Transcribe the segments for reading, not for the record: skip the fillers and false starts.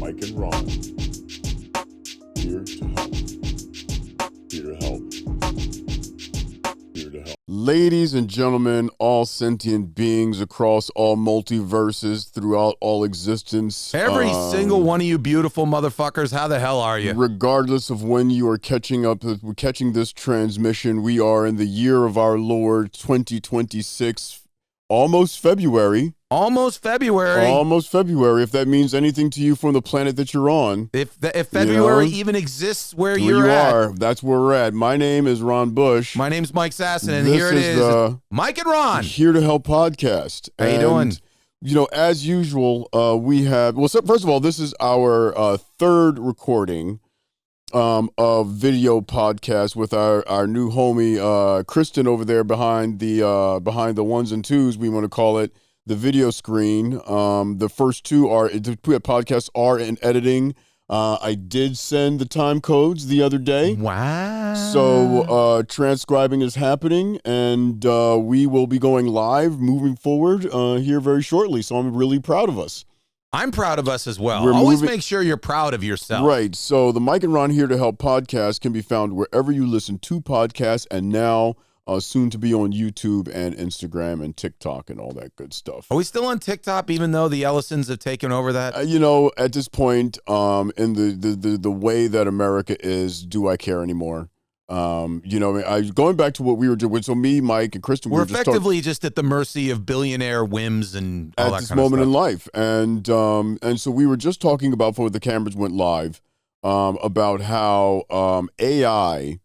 Mike and Ron. Here to help. Here to help. Here to help. Ladies and gentlemen, all sentient beings across all multiverses throughout all existence. Every single one of you beautiful motherfuckers, how the hell are you? Regardless of when you are catching this transmission, we are in the year of our Lord 2026, almost February. Almost February. Almost February, if that means anything to you from the planet that you're on. If February even exists where you at. are, that's where we're at. My name is Ron Bush. My name's Mike Sasson, and this here it is, Mike and Ron. Here to Help podcast. How you doing? You know, as usual, we have, so first of all, this is our third recording of video podcast with our new homie, Kristen over there behind the ones and twos, we want to call it. The video screen. The first two podcasts are in editing. I did send the time codes the other day. Wow. So transcribing is happening, and we will be going live moving forward here very shortly. So I'm really proud of us. I'm proud of us as well. Always make sure you're proud of yourself. Right. So the Mike and Ron Here to Help podcast can be found wherever you listen to podcasts, and now soon to be on YouTube and Instagram and TikTok and all that good stuff. Are we still on TikTok, even though the Ellisons have taken over that? You know, at this point, in the way that America is, do I care anymore? You know, going back to what we were doing. So me, Mike, and Kristen, we're effectively just at the mercy of billionaire whims and all that kind of stuff. At this moment in life, and so we were just talking about before the cameras went live, about how AI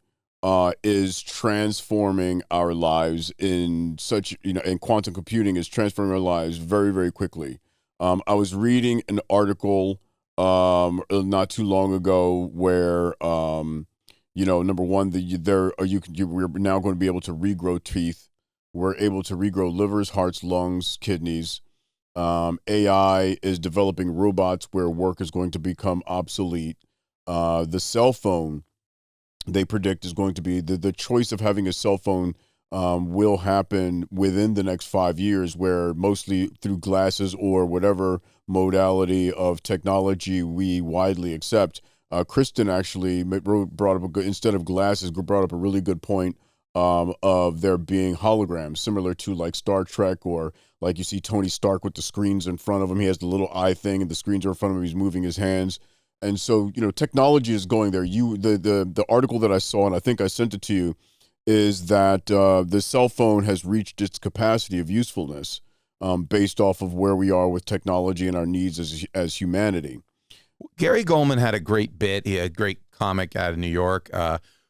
is transforming our lives in such, and quantum computing is transforming our lives very, very quickly. I was reading an article not too long ago where, number one, we're now going to be able to regrow teeth. We're able to regrow livers, hearts, lungs, kidneys. AI is developing robots where work is going to become obsolete. The cell phone, they predict, is going to be the choice of having a cell phone will happen within the next 5 years, where mostly through glasses or whatever modality of technology we widely accept. Kristen actually brought up instead of glasses, brought up a really good point of there being holograms, similar to like Star Trek, or like you see Tony Stark with the screens in front of him. He has the little eye thing and the screens are in front of him. He's moving his hands. And so, technology is going there. The article that I saw, and I think I sent it to you, is that the cell phone has reached its capacity of usefulness based off of where we are with technology and our needs as humanity. Gary Goldman had a great bit. He had a great comic out of New York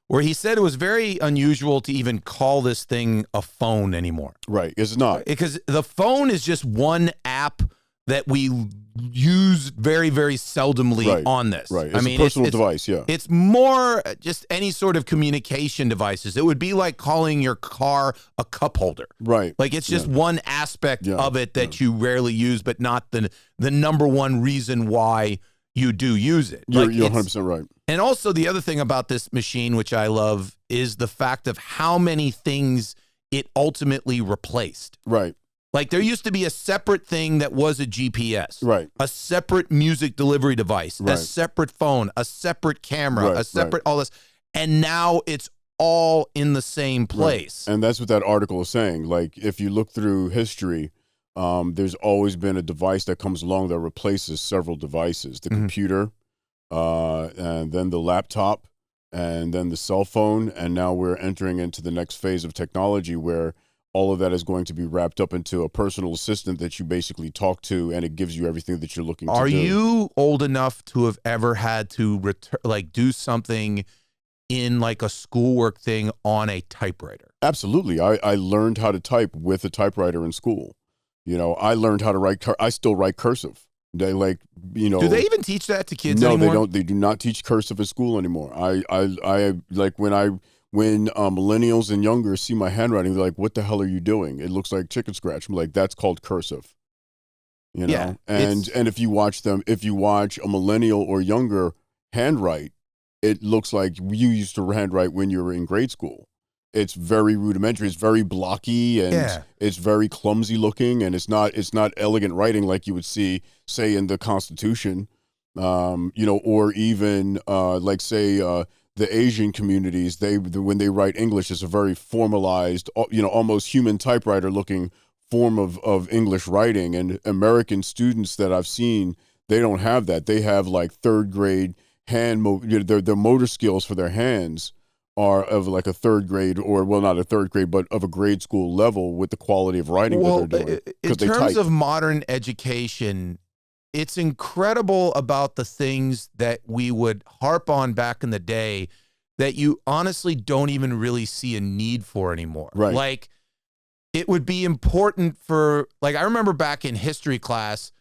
where he said it was very unusual to even call this thing a phone anymore. Right. It's not. Because the phone is just one app that we use very, very seldomly on this. Right. It's a personal device, yeah. It's more just any sort of communication devices. It would be like calling your car a cup holder. Right. Like it's just one aspect of it that you rarely use, but not the number one reason why you do use it. You're 100% right. And also the other thing about this machine, which I love, is the fact of how many things it ultimately replaced. Right. Like there used to be a separate thing that was a GPS, right? A separate music delivery device, a separate phone, a separate camera, a separate all this. And now it's all in the same place. Right. And that's what that article is saying. Like if you look through history, there's always been a device that comes along that replaces several devices, the computer, and then the laptop, and then the cell phone. And now we're entering into the next phase of technology where all of that is going to be wrapped up into a personal assistant that you basically talk to, and it gives you everything that you're looking to do. Are you old enough to have ever had to do something in like a schoolwork thing on a typewriter? Absolutely. I learned how to type with a typewriter in school. I learned how to write. I still write cursive. They Do they even teach that to kids anymore? No, they don't. They do not teach cursive in school anymore. I like when millennials and younger see my handwriting, they're like, what the hell are you doing? It looks like chicken scratch. I'm like, that's called cursive. Yeah, and if you watch a millennial or younger handwrite, it looks like you used to handwrite when you were in grade school. It's very rudimentary. It's very blocky, and it's very clumsy looking, and it's not elegant writing like you would see, say, in the Constitution. Or even like say the Asian communities, when they write English, it's a very formalized, almost human typewriter looking form of English writing. And American students that I've seen, they don't have that. They have like third grade their motor skills for their hands are of like a third grade, or well, not a third grade, but of a grade school level with the quality of writing that they're doing. In terms of modern education, it's incredible about the things that we would harp on back in the day that you honestly don't even really see a need for anymore. Right. Like, it would be important for, like, I remember back in history class,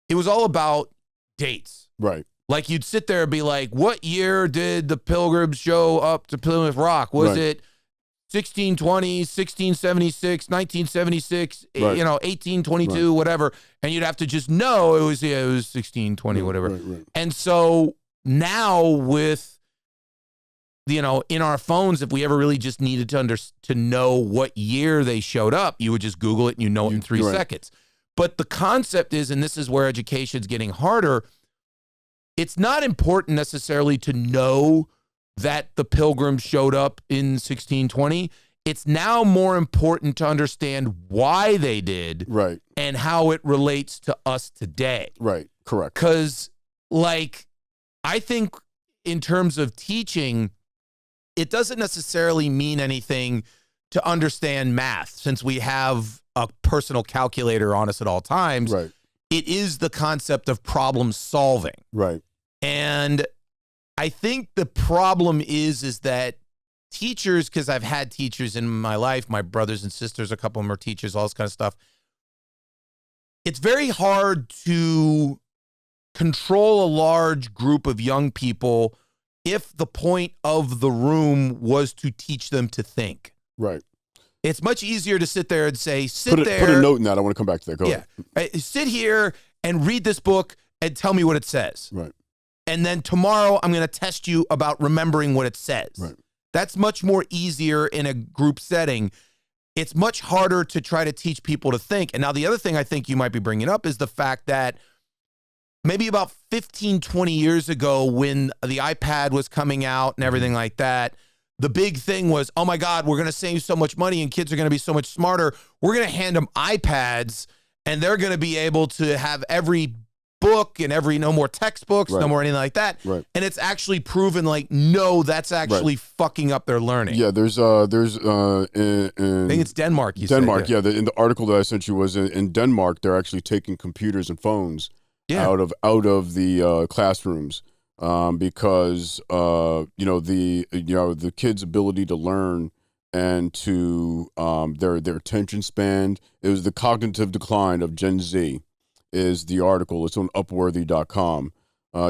it was all about dates. Right. Like, you'd sit there and be like, what year did the Pilgrims show up to Plymouth Rock? Was it 1620, 1676, 1976, right. 1822, whatever. And you'd have to just know it was 1620, whatever. Right. And so now with, in our phones, if we ever really just needed to know what year they showed up, you would just Google it and you know it in 3 seconds. But the concept is, and this is where education's getting harder, it's not important necessarily to know that the Pilgrims showed up in 1620. It's now more important to understand why they did, right, and how it relates to us today. Right, correct. Because, like, I think in terms of teaching, it doesn't necessarily mean anything to understand math, since we have a personal calculator on us at all times. Right. It is the concept of problem solving. Right. And I think the problem is that teachers, because I've had teachers in my life, my brothers and sisters, a couple of them are teachers, all this kind of stuff. It's very hard to control a large group of young people if the point of the room was to teach them to think. Right. It's much easier to sit there and say, put a note in that. I want to come back to that. Go ahead. Sit here and read this book and tell me what it says. Right. And then tomorrow I'm going to test you about remembering what it says. Right. That's much more easier in a group setting. It's much harder to try to teach people to think. And now the other thing I think you might be bringing up is the fact that maybe about 15, 20 years ago, when the iPad was coming out and everything like that, the big thing was, oh my God, we're going to save so much money and kids are going to be so much smarter. We're going to hand them iPads and they're going to be able to have every book and no more textbooks, no more anything like that. Right. And it's actually proven like, no, that's actually fucking up their learning. Yeah, there's I think it's Denmark. Denmark, said, in the article that I sent you was in Denmark, they're actually taking computers and phones out of the classrooms because the kids' ability to learn and to their attention span. It was the cognitive decline of Gen Z. Is the article. It's on Upworthy.com.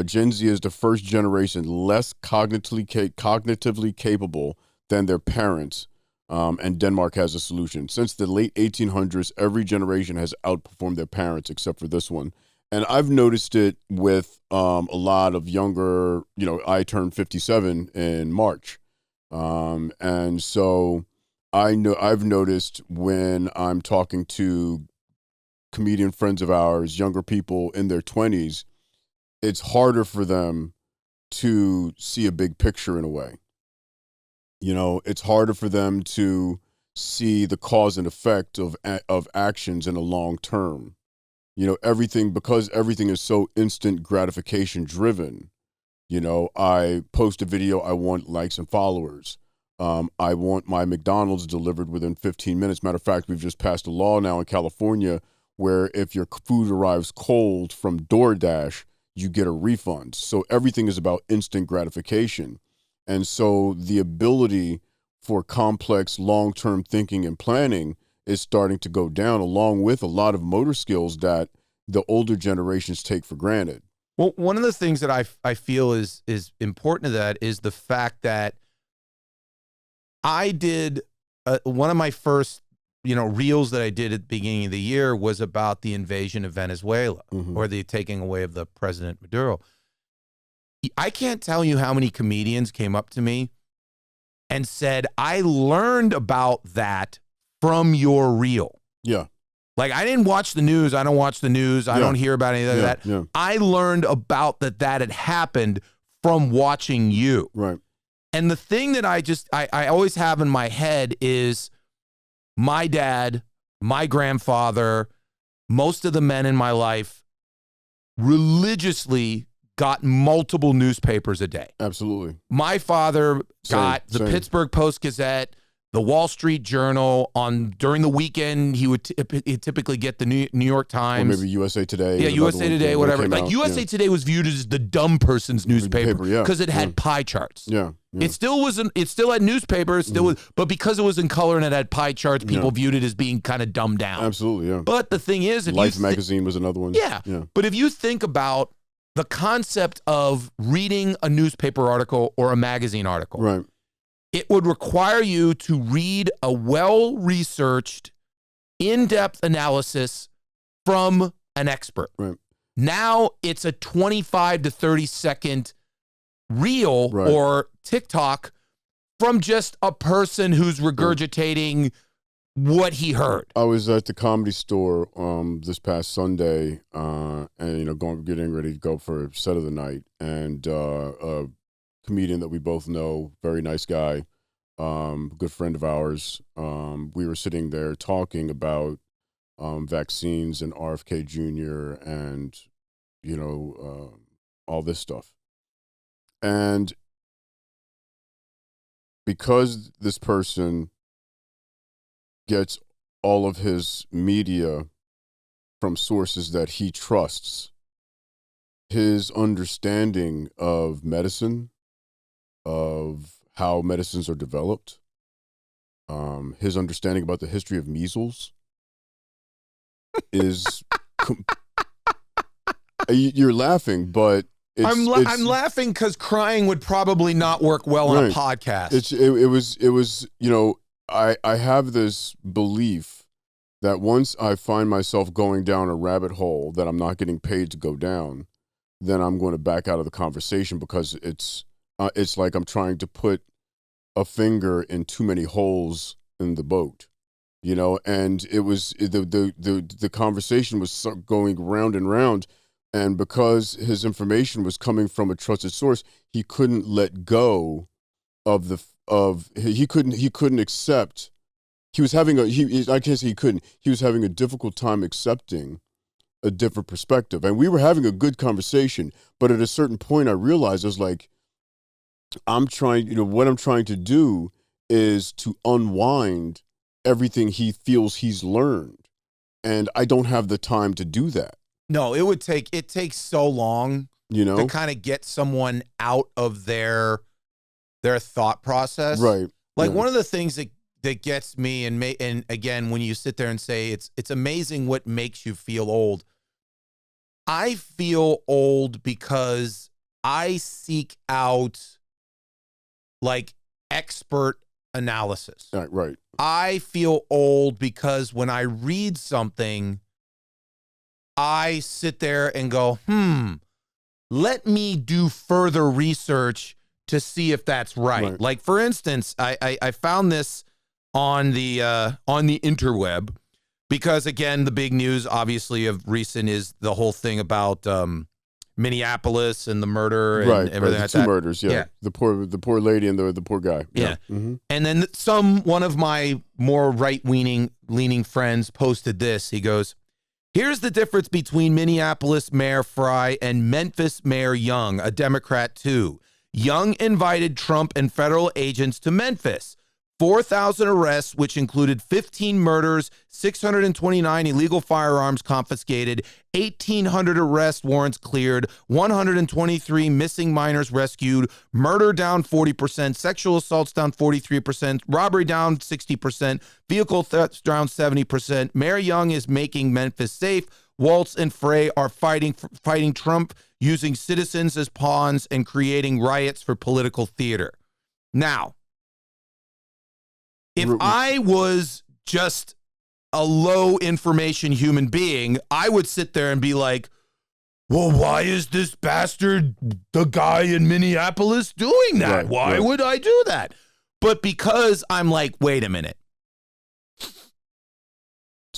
Gen Z is the first generation less cognitively capable than their parents, and Denmark has a solution. Since the late 1800s, every generation has outperformed their parents except for this one. And I've noticed it with a lot of younger, I turned 57 in March. And so I've noticed when I'm talking to comedian friends of ours, younger people in their 20s, it's harder for them to see a big picture in a way. It's harder for them to see the cause and effect of actions in a long term. Because everything is so instant gratification driven. I post a video, I want likes and followers. I want my McDonald's delivered within 15 minutes. Matter of fact, we've just passed a law now in California where if your food arrives cold from DoorDash, you get a refund. So everything is about instant gratification. And so the ability for complex long-term thinking and planning is starting to go down, along with a lot of motor skills that the older generations take for granted. Well, one of the things that I feel is important to that is the fact that I did one of my first reels that I did at the beginning of the year was about the invasion of Venezuela, or the taking away of the President Maduro. I can't tell you how many comedians came up to me and said, I learned about that from your reel. Yeah. Like, I didn't watch the news. I don't watch the news. I don't hear about any of that. Yeah. I learned about that had happened from watching you. Right. And the thing that I always have in my head is my dad, my grandfather, most of the men in my life religiously got multiple newspapers a day. Absolutely. My father got the same. Pittsburgh Post-Gazette, the Wall Street Journal. During the weekend, he'd typically get the New York Times. Or maybe USA Today. Yeah, USA Today, whatever. Like, USA Today was viewed as the dumb person's newspaper because it had pie charts. Yeah. It still wasn't. It still had newspapers. Still was, but because it was in color and it had pie charts, people viewed it as being kind of dumbed down. Absolutely, yeah. But the thing is, if Life magazine was another one. Yeah. But if you think about the concept of reading a newspaper article or a magazine article, Right. it would require you to read a well-researched, in-depth analysis from an expert. Right. Now it's a 25 to 30 second reel or TikTok from just a person who's regurgitating what he heard. I was at the Comedy Store this past Sunday, and getting ready to go for a set of the night, and a comedian that we both know, very nice guy, good friend of ours. We were sitting there talking about vaccines and RFK Jr. and all this stuff, and because this person gets all of his media from sources that he trusts, his understanding of medicine, of how medicines are developed, his understanding about the history of measles is you're laughing, but I'm laughing because crying would probably not work well on a podcast. It was I have this belief that once I find myself going down a rabbit hole that I'm not getting paid to go down, then I'm going to back out of the conversation, because it's like I'm trying to put a finger in too many holes in the boat, and it was the conversation was going round and round, and because his information was coming from a trusted source, he couldn't let go of he couldn't accept. He was having I can't say he couldn't. He was having a difficult time accepting a different perspective. And we were having a good conversation, but at a certain point I realized, I was like, what I'm trying to do is to unwind everything he feels he's learned. And I don't have the time to do that. No, it takes so long, to kind of get someone out of their thought process. Right. Like, one of the things that gets me, and again, when you sit there and say it's amazing what makes you feel old. I feel old because I seek out like expert analysis. Right. I feel old because when I read something, I sit there and go, let me do further research to see if that's right. Like, for instance, I found this on the interweb, because, again, the big news, obviously, of recent is the whole thing about Minneapolis and the murder and everything like that. 2 murders, yeah. The poor lady and the poor guy. Yeah. Mm-hmm. And then one of my more leaning friends posted this. He goes, "Here's the difference between Minneapolis Mayor Fry and Memphis Mayor Young, a Democrat too. Young invited Trump and federal agents to Memphis. 4,000 arrests, which included 15 murders, 629 illegal firearms confiscated, 1,800 arrest warrants cleared, 123 missing minors rescued, murder down 40%, sexual assaults down 43%, robbery down 60%, vehicle thefts down 70%. Mayor Young is making Memphis safe. Waltz and Frey are fighting Trump, using citizens as pawns and creating riots for political theater." Now, if I was just a low information human being, I would sit there and be like, well, why is this bastard, the guy in Minneapolis, doing that? Why would I do that? But because I'm like, wait a minute.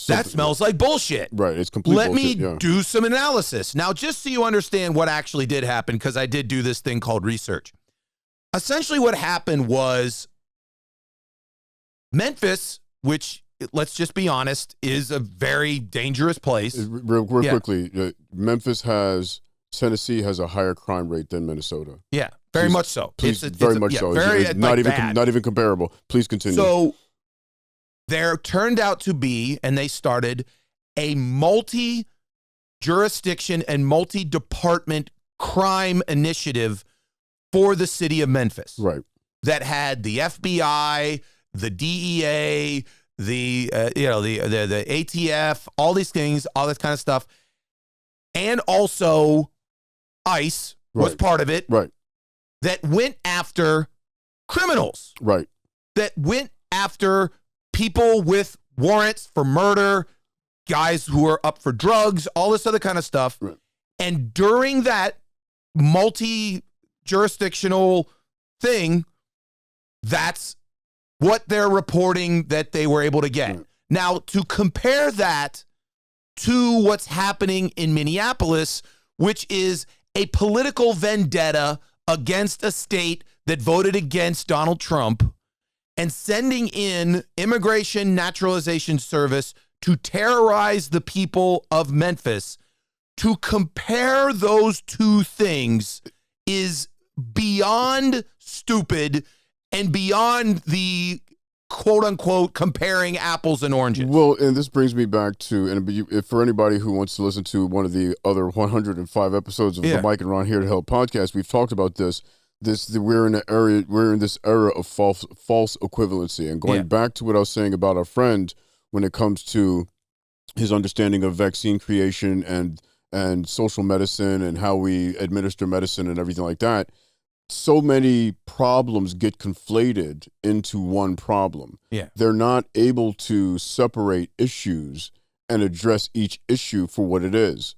That smells like bullshit. Right. It's complete Let bullshit. me do some analysis. Now, just so you understand what actually did happen, because I did do this thing called research. Essentially what happened was Memphis, which, let's just be honest, is a very dangerous place. Real quickly, Tennessee has a higher crime rate than Minnesota. Yeah, very much so. Please, very much so. Very, it's not even comparable. Please continue. So there turned out to be, and they started a multi-jurisdiction and multi-department crime initiative for the city of Memphis. Right. That had the FBI, the DEA, the ATF, all these things, all this kind of stuff, and also ICE was part of it. Right. That went after criminals. Right. That went after people with warrants for murder, guys who are up for drugs, all this other kind of stuff. Right. And during that multi-jurisdictional thing, that's what they're reporting that they were able to get. Right. Now, to compare that to what's happening in Minneapolis, which is a political vendetta against a state that voted against Donald Trump and sending in Immigration Naturalization Service to terrorize the people of Memphis, to compare those two things is beyond stupid and beyond the quote unquote comparing apples and oranges. Well, and this brings me back to, if for anybody who wants to listen to one of the other 105 episodes of the Mike and Ron Here to Help podcast, we've talked about this. We're in this era of false equivalency. And going back to what I was saying about our friend when it comes to his understanding of vaccine creation and social medicine and how we administer medicine and everything like that, so many problems get conflated into one problem. Yeah. They're not able to separate issues and address each issue for what it is.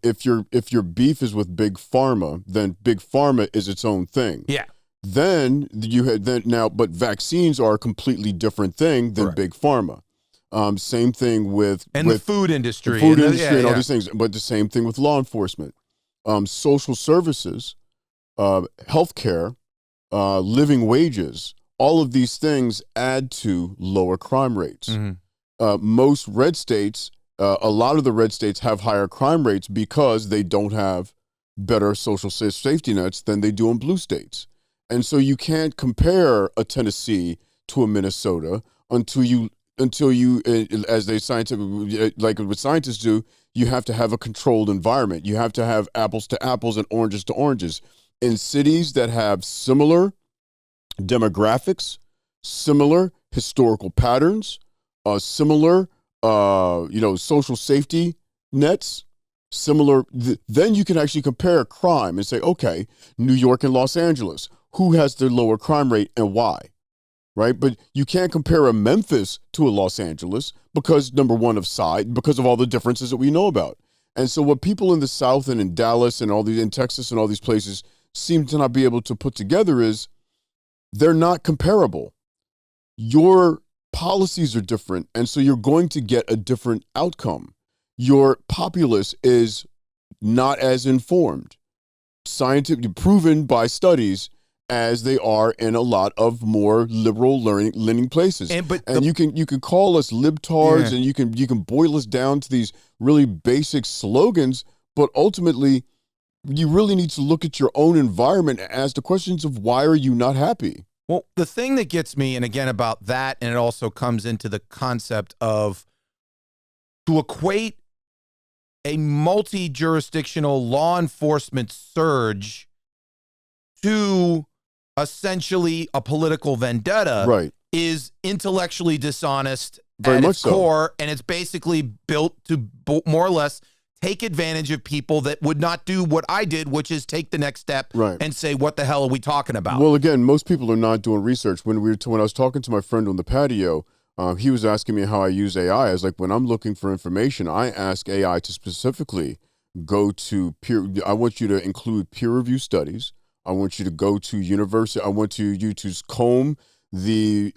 If your beef is with Big Pharma, then Big Pharma is its own thing. Yeah. But vaccines are a completely different thing than Big Pharma. Same thing with the food industry. And all these things. But the same thing with law enforcement. Social services, healthcare, living wages, all of these things add to lower crime rates. Mm-hmm. Most red states, a lot of the red states have higher crime rates because they don't have better social safety nets than they do in blue states. And so you can't compare a Tennessee to a Minnesota until you, as they scientific, like what scientists do, you have to have a controlled environment. You have to have apples to apples and oranges to oranges. In cities that have similar demographics, similar historical patterns, similar, social safety nets, then you can actually compare crime and say, okay, New York and Los Angeles, who has the lower crime rate and why? Right? But you can't compare a Memphis to a Los Angeles because, number one, of size, because of all the differences that we know about. And so what people in the South and in Dallas and in Texas and all these places seem to not be able to put together is they're not comparable. Your policies are different, and so you're going to get a different outcome. Your populace is not as informed, scientifically proven by studies, as they are in a lot of more liberal learning places. And you can call us libtards, and you can boil us down to these really basic slogans, but ultimately you really need to look at your own environment and ask the questions of why are you not happy? Well, the thing that gets me, and again about that, and it also comes into the concept of to equate a multi-jurisdictional law enforcement surge to essentially a political vendetta is intellectually dishonest at its core, and it's basically built to more or less take advantage of people that would not do what I did, which is take the next step and say, what the hell are we talking about? Well, again, most people are not doing research. When I was talking to my friend on the patio, he was asking me how I use AI. I was like, when I'm looking for information, I ask AI to specifically go to I want you to include peer review studies. I want you to go to university. I want you to comb the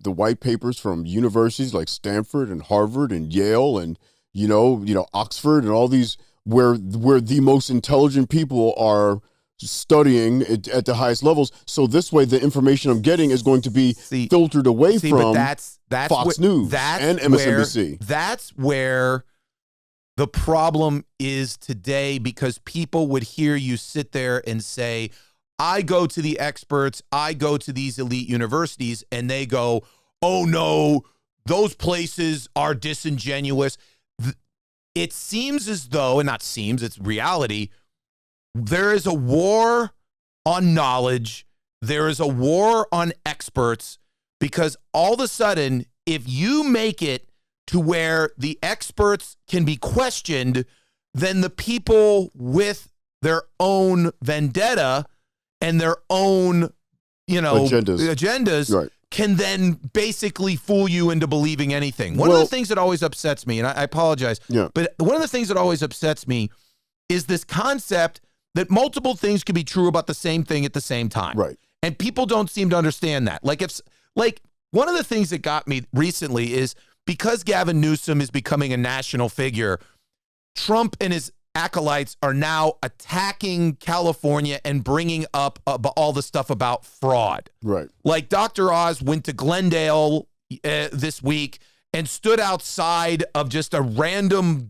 white papers from universities like Stanford and Harvard and Yale and Oxford and all these where the most intelligent people are studying at the highest levels. So this way, the information I'm getting is going to be filtered away from that's Fox News and MSNBC. That's where the problem is today, because people would hear you sit there and say, I go to the experts, I go to these elite universities, and they go, oh no, those places are disingenuous. It seems as though, and not seems, it's reality, there is a war on knowledge. There is a war on experts, because all of a sudden, if you make it to where the experts can be questioned, then the people with their own vendetta and their own, agendas right, can then basically fool you into believing anything. One of the things that always upsets me, and I apologize, but one of the things that always upsets me is this concept that multiple things can be true about the same thing at the same time. Right. And people don't seem to understand that. Like one of the things that got me recently is, because Gavin Newsom is becoming a national figure, Trump and his acolytes are now attacking California and bringing up all the stuff about fraud. Right. Like Dr. Oz went to Glendale this week and stood outside of just a random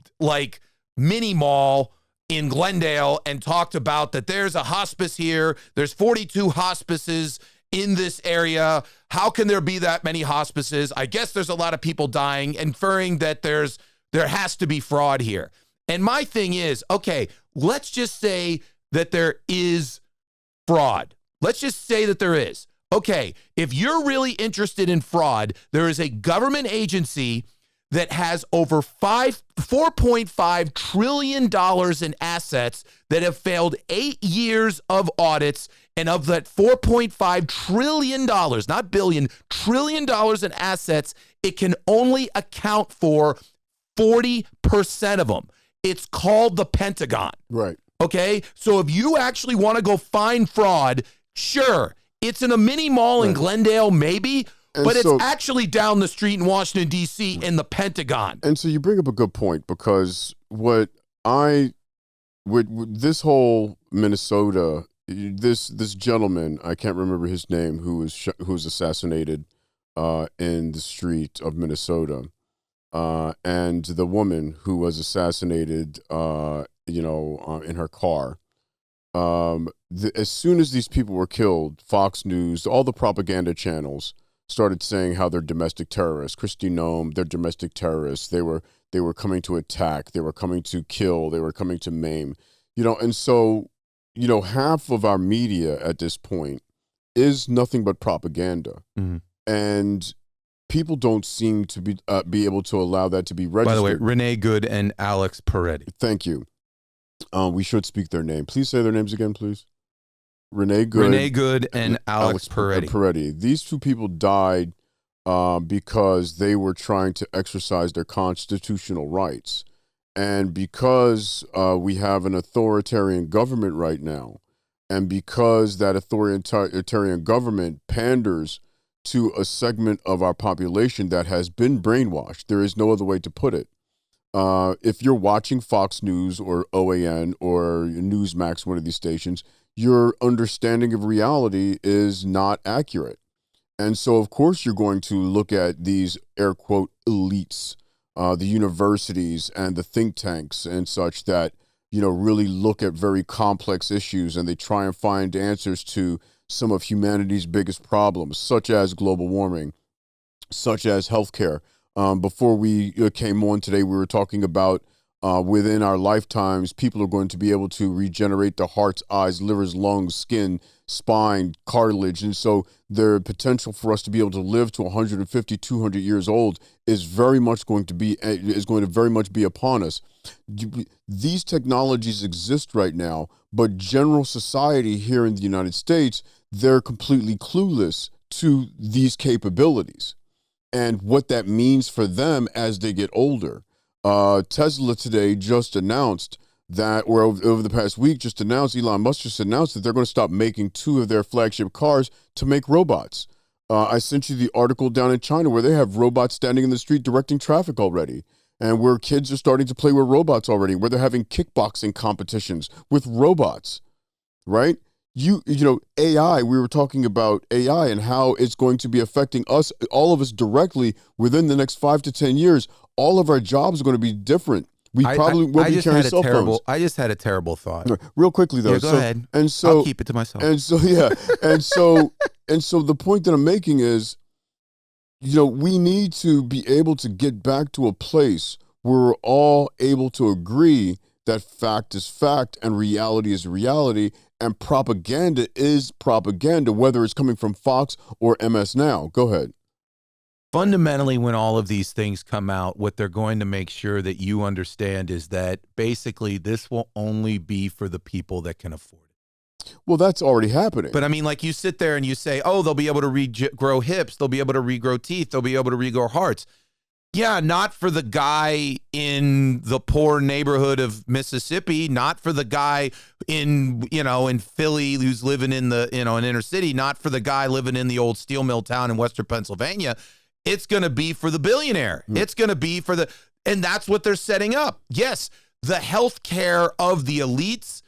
mini mall in Glendale and talked about that there's a hospice here. There's 42 hospices in this area. How can there be that many hospices? I guess there's a lot of people dying, inferring that there has to be fraud here. And my thing is, okay, let's just say that there is fraud. Let's just say that there is. Okay, if you're really interested in fraud, there is a government agency that has over $4.5 trillion in assets that have failed 8 years of audits. And of that $4.5 trillion, not billion, trillion dollars in assets, it can only account for 40% of them. It's called the Pentagon. Right. Okay? So if you actually want to go find fraud, sure, it's in a mini mall in Glendale, maybe, but it's actually down the street in Washington, D.C. in the Pentagon. And so you bring up a good point, because with this whole Minnesota, this gentleman, I can't remember his name, who was assassinated in the street of Minnesota. And the woman who was assassinated, in her car. As soon as these people were killed, Fox News, all the propaganda channels started saying how they're domestic terrorists. Kristi Noem, they're domestic terrorists. They were coming to attack. They were coming to kill. They were coming to maim. And so, half of our media at this point is nothing but propaganda. Mm-hmm. And people don't seem to be able to allow that to be registered. By the way, Renee Good and Alex Peretti. Thank you. We should speak their name. Please say their names again, please. Renee Good and Alex Peretti. These two people died because they were trying to exercise their constitutional rights. And because we have an authoritarian government right now, and because that authoritarian government panders to a segment of our population that has been brainwashed, there is no other way to put it. If you're watching Fox News or OAN or Newsmax, one of these stations, your understanding of reality is not accurate. And so, of course, you're going to look at these air quote elites, the universities and the think tanks and such that, really look at very complex issues, and they try and find answers to some of humanity's biggest problems, such as global warming, such as healthcare. Before we came on today, we were talking about within our lifetimes, people are going to be able to regenerate the hearts, eyes, livers, lungs, skin, spine, cartilage. And so the potential for us to be able to live to 150, 200 years old is very much going to very much be upon us. These technologies exist right now, but general society here in the United States, they're completely clueless to these capabilities and what that means for them as they get older. Tesla today just announced or over the past week, just announced, Elon Musk just announced that they're going to stop making 2 of their flagship cars to make robots. I sent you the article down in China where they have robots standing in the street directing traffic already, and where kids are starting to play with robots already, where they're having kickboxing competitions with robots, right? You know, AI, we were talking about AI and how it's going to be affecting us, all of us directly within the next 5 to 10 years. All of our jobs are going to be different. We probably won't be carrying cell phones. I just had a terrible thought. Real quickly though. Yeah, go ahead. And so I'll keep it to myself. And so, yeah. and so the point that I'm making is, you know, we need to be able to get back to a place where we're all able to agree that fact is fact and reality is reality, and propaganda is propaganda, whether it's coming from Fox or MS Now. Go ahead. Fundamentally, when all of these things come out, what they're going to make sure that you understand is that basically this will only be for the people that can afford it. Well, that's already happening. But I mean, like you sit there and you say, oh, they'll be able to regrow hips, they'll be able to regrow teeth, they'll be able to regrow hearts. Yeah, not for the guy in the poor neighborhood of Mississippi, not for the guy in Philly who's living in the, an inner city, not for the guy living in the old steel mill town in Western Pennsylvania. It's going to be for the billionaire. It's going to be for and that's what they're setting up. Yes, the health care of the elites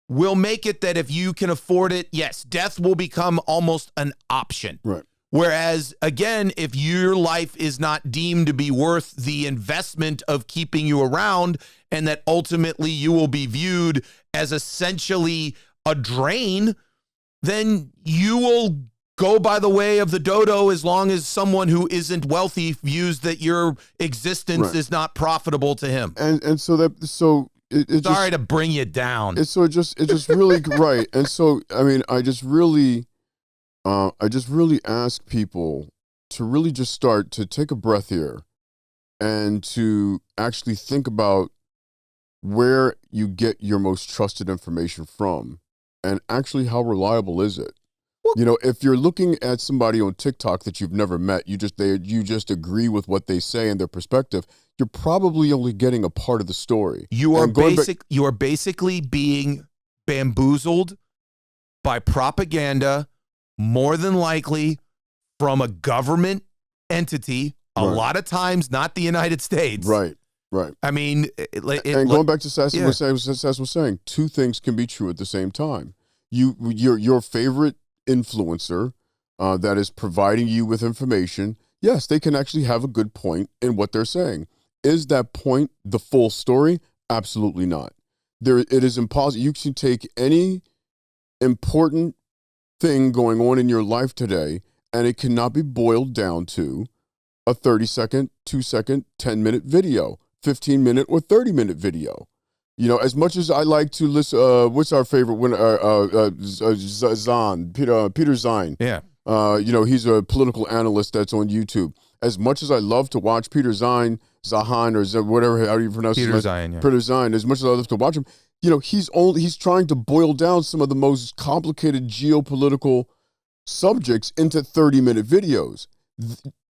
will make it that if you can afford it, yes, death will become almost an option. Right. Whereas, again, if your life is not deemed to be worth the investment of keeping you around, and that ultimately you will be viewed as essentially a drain, then you will go by the way of the dodo as long as someone who isn't wealthy views that your existence is not profitable to him. And so it sorry to bring you down. It just really right. And so, I mean, I just really ask people to really just start to take a breath here and to actually think about where you get your most trusted information from, and actually how reliable is it? You know, if you're looking at somebody on TikTok that you've never met, you just agree with what they say and their perspective, you're probably only getting a part of the story. You are basically being bamboozled by propaganda, more than likely from a government entity, a lot of times not the United States. Right. I mean, and going back to Sass was saying, 2 things can be true at the same time. Your favorite influencer that is providing you with information, yes, they can actually have a good point in what they're saying. Is that point the full story? Absolutely not. It is impossible. You can take any important thing going on in your life today, and it cannot be boiled down to a 30-second, 2-second, 10-minute video, 15-minute or 30-minute video. You know, as much as I like to listen, what's our favorite one? Zahn, Peter Zahn. Yeah. You know, he's a political analyst that's on YouTube. As much as I love to watch Peter Zahan or whatever, how do you pronounce Peter Zahn, yeah. Peter Zahn, as much as I love to watch him, you know, he's trying to boil down some of the most complicated geopolitical subjects into 30-minute videos.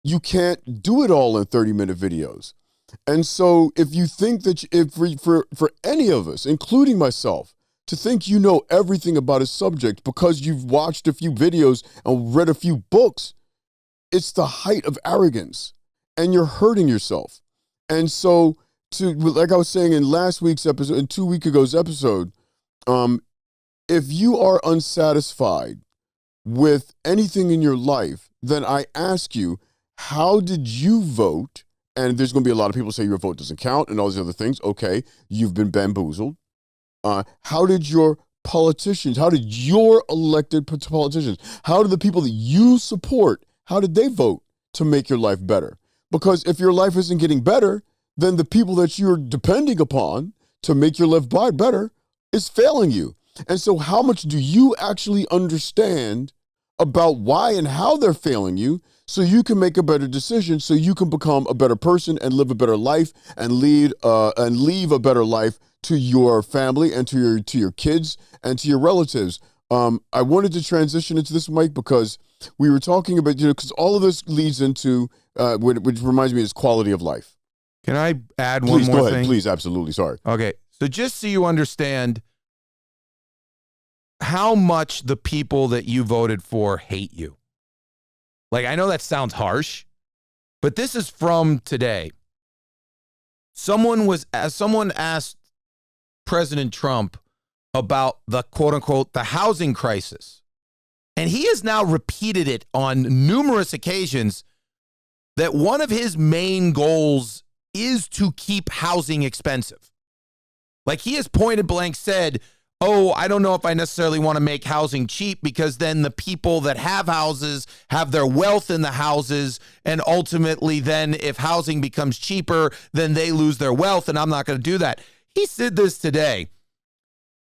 You can't do it all in 30-minute videos. And so if you think that for any of us, including myself, to think you know everything about a subject because you've watched a few videos and read a few books, it's the height of arrogance, and you're hurting yourself. And so, like I was saying in last week's episode, in 2 weeks ago's episode, if you are unsatisfied with anything in your life, then I ask you, how did you vote? And there's going to be a lot of people say your vote doesn't count and all these other things. Okay, you've been bamboozled. How did your elected politicians, how did the people that you support, how did they vote to make your life better? Because if your life isn't getting better, then the people that you're depending upon to make your life better is failing you. And so how much do you actually understand about why and how they're failing you, so you can make a better decision, so you can become a better person and live a better life and leave a better life to your family and to your kids and to your relatives. I wanted to transition into this, Mike, because we were talking about, because all of this leads into, which reminds me, is quality of life. Can I add one more thing? Please, absolutely. Sorry. Okay. So just so you understand how much the people that you voted for hate you. Like, I know that sounds harsh, but this is from today. Someone asked President Trump about the quote unquote the housing crisis. And he has now repeated it on numerous occasions that one of his main goals is to keep housing expensive. Like, he has pointed blank said, oh, I don't know if I necessarily want to make housing cheap, because then the people that have houses have their wealth in the houses. And ultimately, then if housing becomes cheaper, then they lose their wealth. And I'm not going to do that. He said this today.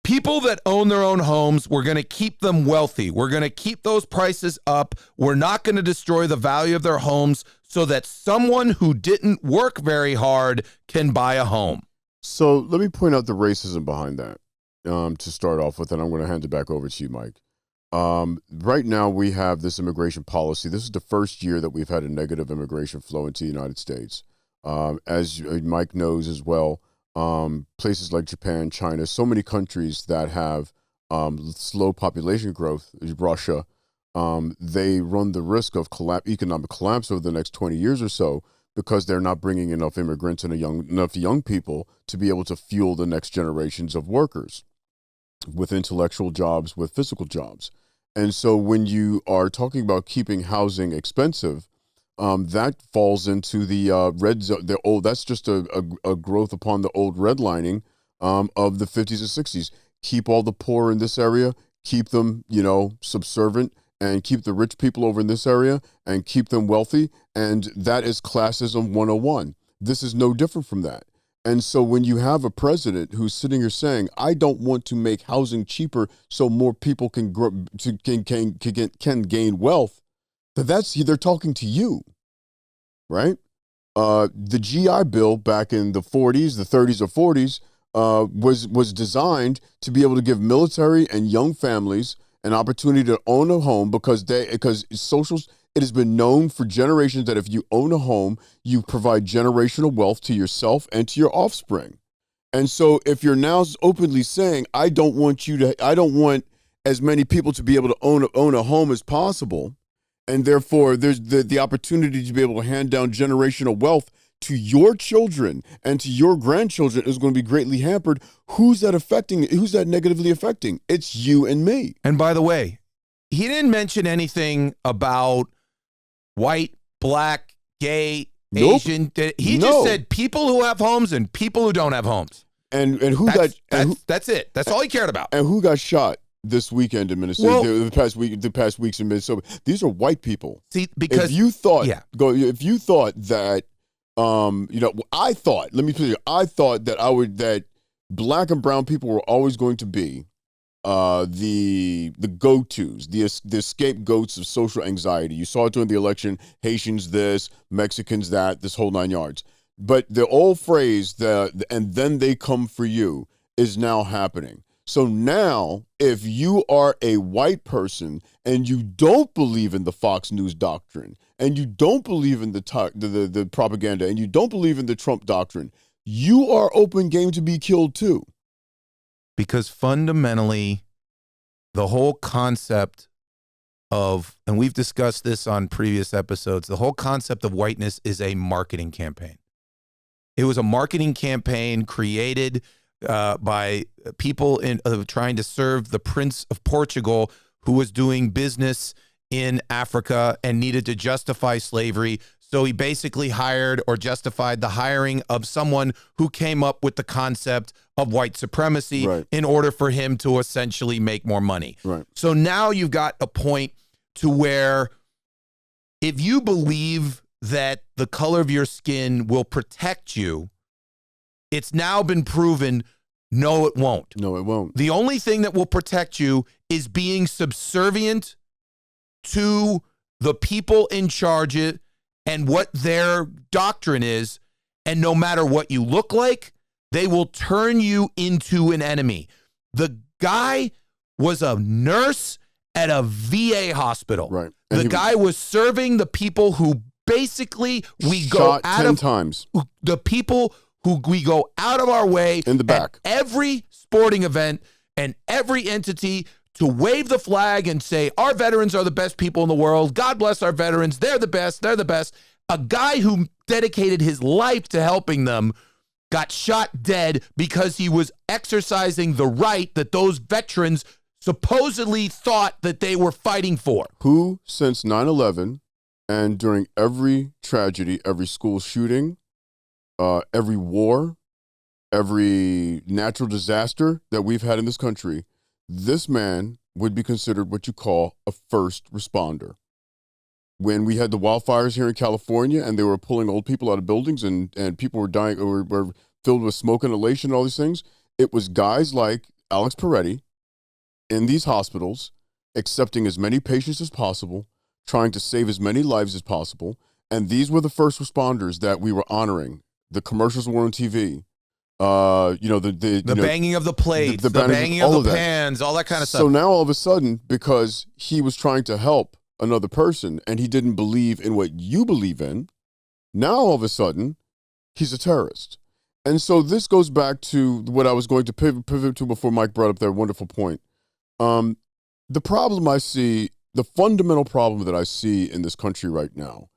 People that own their own homes, we're going to keep them wealthy. We're going to keep those prices up. We're not going to destroy the value of their homes so that someone who didn't work very hard can buy a home. So let me point out the racism behind that. To start off with, and I'm going to hand it back over to you, Mike. Right now, we have this immigration policy. This is the first year that we've had a negative immigration flow into the United States. As Mike knows as well, places like Japan, China, so many countries that have slow population growth, Russia, they run the risk of economic collapse over the next 20 years or so, because they're not bringing enough immigrants and enough young people to be able to fuel the next generations of workers with intellectual jobs, with physical jobs. And so when you are talking about keeping housing expensive, that falls into the red zone. That's just a growth upon the old redlining of the 50s and 60s. Keep all the poor in this area, keep them, subservient, and keep the rich people over in this area and keep them wealthy. And that is classism 101. This is no different from that. And so when you have a president who's sitting here saying, I don't want to make housing cheaper so more people can grow, can gain wealth, they're talking to you, right? The GI Bill back in the 40s, the 30s or 40s, was designed to be able to give military and young families an opportunity to own a home, because it has been known for generations that if you own a home, you provide generational wealth to yourself and to your offspring. And so if you're now openly saying, I don't want as many people to be able to own a home as possible, and therefore there's the opportunity to be able to hand down generational wealth to your children and to your grandchildren is going to be greatly hampered. Who's that negatively affecting? It's you and me. And by the way, he didn't mention anything about white, black, gay, Nope. Asian. He just said people who have homes and people who don't have homes. And That's it. That's all he cared about. And who got shot this weekend in Minnesota? Well, the past weeks in Minnesota. These are white people. See, because if you thought that, I thought that black and brown people were always going to be the go-tos, the scapegoats of social anxiety. You saw it during the election: Haitians this, Mexicans that, this whole nine yards. But the old phrase and then they come for you is now happening. So now, if you are a white person and you don't believe in the Fox News doctrine, and you don't believe in the propaganda, and you don't believe in the Trump doctrine, you are open game to be killed too. Because fundamentally, the whole concept of, and we've discussed this on previous episodes, the whole concept of whiteness is a marketing campaign. It was a marketing campaign created by people trying to serve the Prince of Portugal, who was doing business in Africa and needed to justify slavery. So he basically hired or justified the hiring of someone who came up with the concept of white supremacy, right, in order for him to essentially make more money. Right. So now you've got a point to where if you believe that the color of your skin will protect you, it's now been proven, no, it won't. No, it won't. The only thing that will protect you is being subservient to the people in charge and what their doctrine is. And no matter what you look like, they will turn you into an enemy. The guy was a nurse at a VA hospital. Right. And the guy was serving the people who basically we shot go out 10 of times. The people who we go out of our way In the back. at every sporting event and every entity to wave the flag and say, our veterans are the best people in the world. God bless our veterans. They're the best. They're the best. A guy who dedicated his life to helping them got shot dead because he was exercising the right that those veterans supposedly thought that they were fighting for. Who, since 9/11 and during every tragedy, every school shooting, every war, every natural disaster that we've had in this country, this man would be considered what you call a first responder. When we had the wildfires here in California and they were pulling old people out of buildings and people were dying or were filled with smoke inhalation and all these things, it was guys like Alex Peretti in these hospitals accepting as many patients as possible, trying to save as many lives as possible. And these were the first responders that we were honoring. The commercials were on TV. The banging of the plates, the banging of the pans, all that kind of stuff. So now all of a sudden, because he was trying to help another person and he didn't believe in what you believe in, now all of a sudden, he's a terrorist. And so this goes back to what I was going to pivot to before Mike brought up that wonderful point. The problem I see, the fundamental problem that I see in this country right now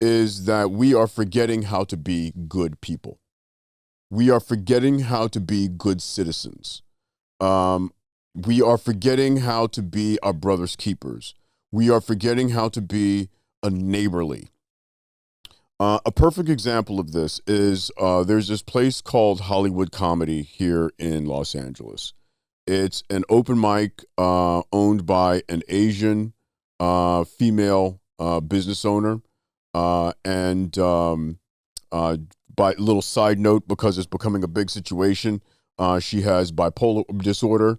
is that we are forgetting how to be good people. We are forgetting how to be good citizens. We are forgetting how to be our brother's keepers. We are forgetting how to be a neighborly. A perfect example of this is there's this place called Hollywood Comedy here in Los Angeles. It's an open mic owned by an Asian female business owner. By little side note, because it's becoming a big situation, she has bipolar disorder.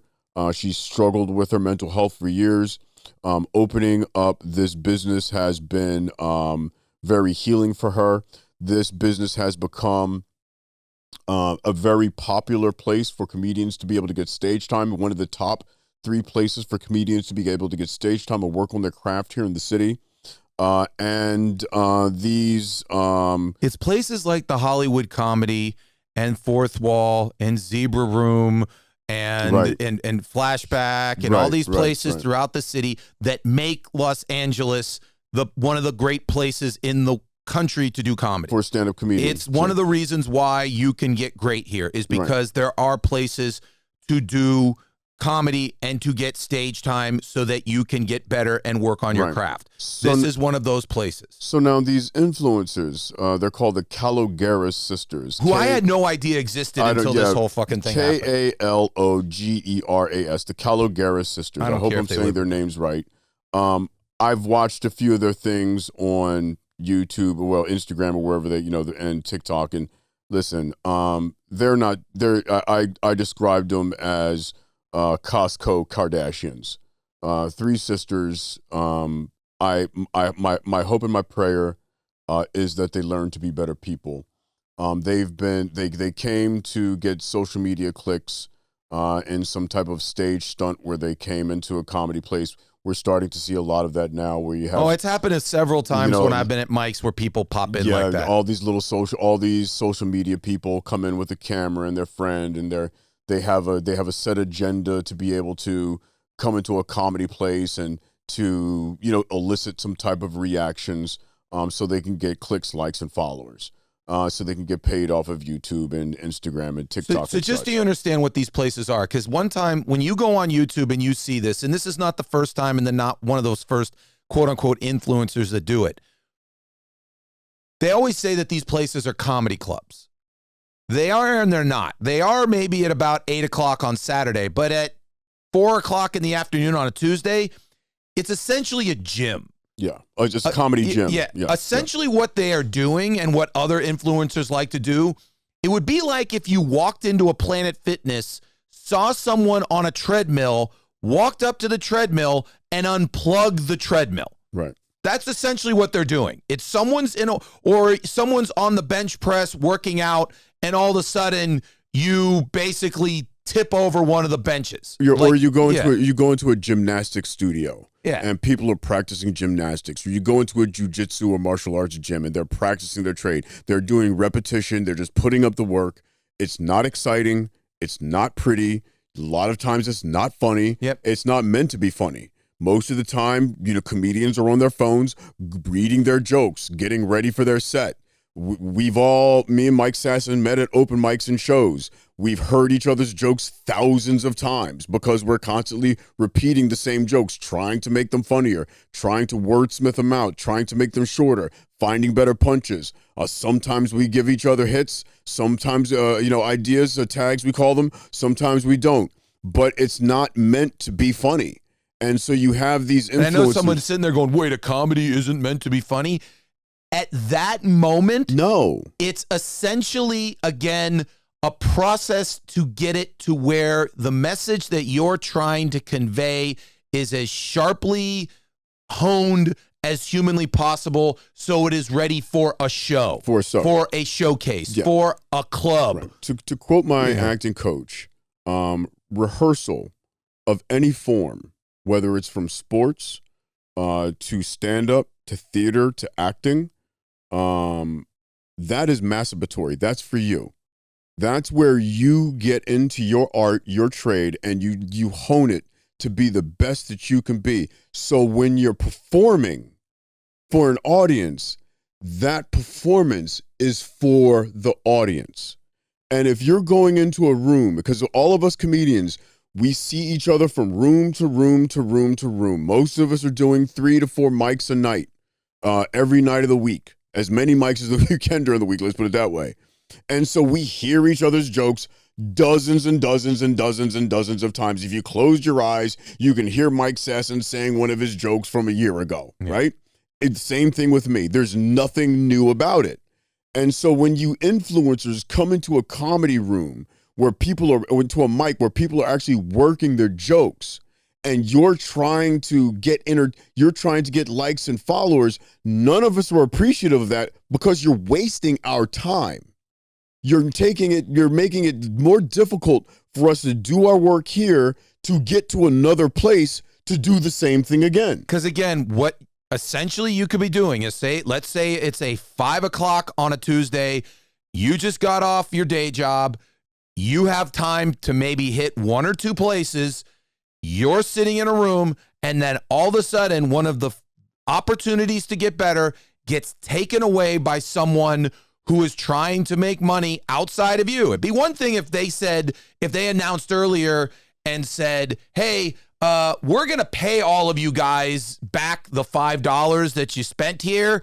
She's struggled with her mental health for years. Opening up this business has been very healing for her. This business has become a very popular place for comedians to be able to get stage time. One of the top 3 places for comedians to be able to get stage time and work on their craft here in the city. It's places like the Hollywood Comedy and Fourth Wall and Zebra Room and Flashback and all these places throughout the city that make Los Angeles one of the great places in the country to do comedy. For stand-up comedians. It's one of the reasons why you can get great here is because there are places to do comedy and to get stage time so that you can get better and work on your craft. So this is one of those places. So now these influencers, they're called the Calogeras sisters. Who I had no idea existed until this whole fucking thing happened. Kalogeras, the Calogeras sisters. I hope I'm saying their names right. I've watched a few of their things on YouTube, or Instagram, or wherever they, and TikTok. And listen, I described them as Costco Kardashians, 3 sisters. My hope and my prayer is that they learn to be better people. They came to get social media clicks in some type of stage stunt where they came into a comedy place. We're starting to see a lot of that now, where you have. It's happened several times when I've been at mics where people pop in like that. All these social media people come in with a camera and their friend, and they have a set agenda to be able to come into a comedy place and to elicit some type of reactions, so they can get clicks, likes, and followers, so they can get paid off of YouTube and Instagram and TikTok. So just so you understand what these places are, because one time when you go on YouTube and you see this, and this is not the first time, and then not one of those first quote unquote influencers that do it, they always say that these places are comedy clubs. They are and they're not. They are maybe at about 8 o'clock on Saturday, but at 4 o'clock in the afternoon on a Tuesday, it's essentially a gym. Yeah, just a comedy gym. Yeah. Essentially what they are doing and what other influencers like to do, it would be like if you walked into a Planet Fitness, saw someone on a treadmill, walked up to the treadmill and unplugged the treadmill. Right. That's essentially what they're doing. It's someone's on the bench press working out, and all of a sudden you basically tip over one of the benches. Or you go yeah. into a gymnastics studio. Yeah. And people are practicing gymnastics. Or you go into a jiu-jitsu or martial arts gym and they're practicing their trade. They're doing repetition. They're just putting up the work. It's not exciting. It's not pretty. A lot of times it's not funny. Yep. It's not meant to be funny. Most of the time, comedians are on their phones, reading their jokes, getting ready for their set. Me and Mike Sasson met at open mics and shows. We've heard each other's jokes thousands of times because we're constantly repeating the same jokes, trying to make them funnier, trying to wordsmith them out, trying to make them shorter, finding better punches. Sometimes we give each other hits. Sometimes, ideas, tags, we call them. Sometimes we don't. But it's not meant to be funny. And so you have these influences. And I know someone's sitting there going, wait, a comedy isn't meant to be funny. At that moment, no, it's essentially, again, a process to get it to where the message that you're trying to convey is as sharply honed as humanly possible, so it is ready for a show, for a showcase, for a club. Right. To quote my acting coach, rehearsal of any form, whether it's from sports to stand-up to theater to acting, that is masturbatory. That's for you. That's where you get into your art, your trade, and you hone it to be the best that you can be. So when you're performing for an audience, that performance is for the audience. And if you're going into a room, because all of us comedians, we see each other from room to room to room to room. Most of us are doing 3 to 4 mics a night, every night of the week. As many mics as you can during the week, let's put it that way. And so we hear each other's jokes dozens and dozens and dozens and dozens of times. If you close your eyes, you can hear Mike Sasson saying one of his jokes from a year ago, right? It's the same thing with me. There's nothing new about it. And so when you influencers come into a comedy room where people are, into a mic where people are actually working their jokes, and you're trying to get likes and followers, none of us are appreciative of that because you're wasting our time. You're making it more difficult for us to do our work here to get to another place to do the same thing again. Because again, what essentially you could be doing is let's say it's a 5 o'clock on a Tuesday. You just got off your day job. You have time to maybe hit 1 or 2 places. You're sitting in a room, and then all of a sudden, one of the opportunities to get better gets taken away by someone who is trying to make money outside of you. It'd be one thing if they announced earlier and said, hey, we're going to pay all of you guys back the $5 that you spent here.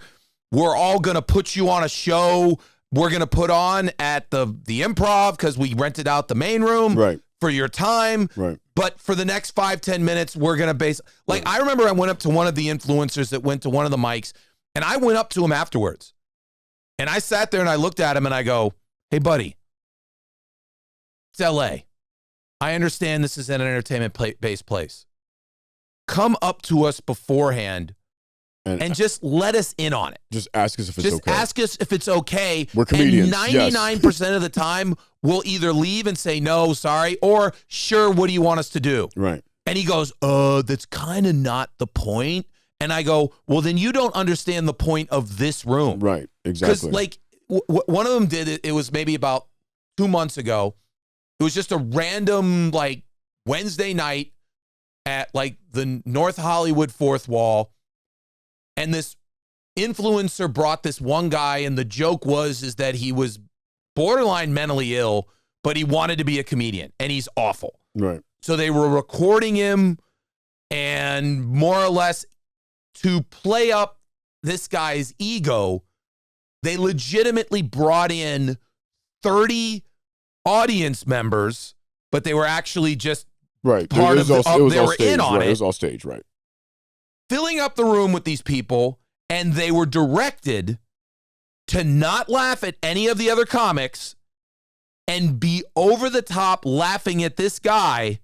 We're all going to put you on a show we're going to put on at the Improv because we rented out the main room for your time. Right. But for the next 5-10 minutes, we're going to I remember I went up to one of the influencers that went to one of the mics, and I went up to him afterwards. And I sat there and I looked at him and I go, hey, buddy, it's LA. I understand this is an entertainment-based place. Come up to us beforehand and just let us in on it. Just ask us if it's okay. Just ask us if it's okay. We're comedians. And 99% of the time, we'll either leave and say, no, sorry, or sure, what do you want us to do? Right. And he goes, that's kind of not the point. And I go, well, then you don't understand the point of this room. Right, exactly. Because one of them did it. It was maybe about 2 months ago. It was just a random Wednesday night at the North Hollywood fourth wall. And this influencer brought this one guy, and the joke is that he was borderline mentally ill, but he wanted to be a comedian, and he's awful. Right. So they were recording him, and more or less to play up this guy's ego, they legitimately brought in 30 audience members, but they were actually just part of they were in on it. It was all stage, right? Filling up the room with these people, and they were directed to not laugh at any of the other comics and be over the top laughing at this guy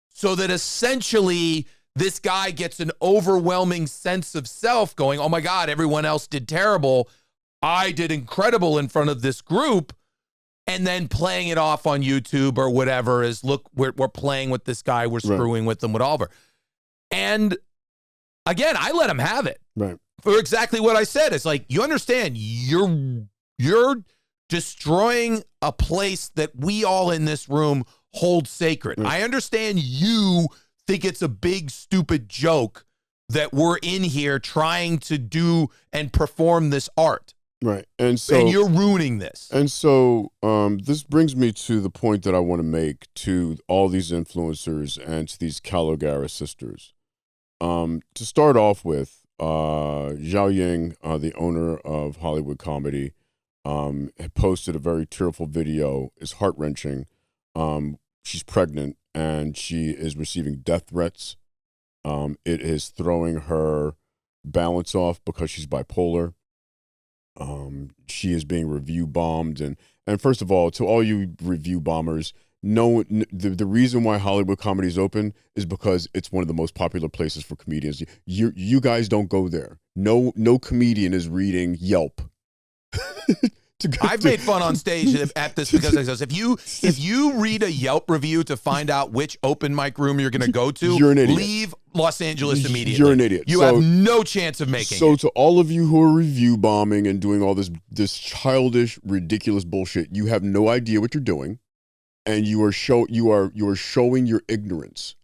so that essentially this guy gets an overwhelming sense of self going, oh my God, everyone else did terrible. I did incredible in front of this group. and then playing it off on YouTube or whatever is, look, we're playing with this guy, we're screwing with him, whatever. And again, I let him have it. Right. For exactly what I said. It's like, you understand, you're destroying a place that we all in this room hold sacred. Right. I understand you think it's a big, stupid joke that we're in here trying to do and perform this art. Right. And so, and you're ruining this. And so this brings me to the point that I want to make to all these influencers and to these Calogara sisters. To start off with, Zhao Ying, the owner of Hollywood Comedy, had posted a very tearful video. It's heart-wrenching. She's pregnant and she is receiving death threats. It is throwing her balance off because she's bipolar. She is being review bombed, and first of all, to all you review bombers, the reason why Hollywood Comedy is open is because it's one of the most popular places for comedians. You guys don't go there. No comedian is reading Yelp. I've made fun on stage at this because I says, if you read a Yelp review to find out which open mic room you're going to go to, you're an idiot. Leave Los Angeles immediately. You're an idiot. You have no chance of making it. So to all of you who are review bombing and doing all this childish, ridiculous bullshit, you have no idea what you're doing, and you are showing your ignorance.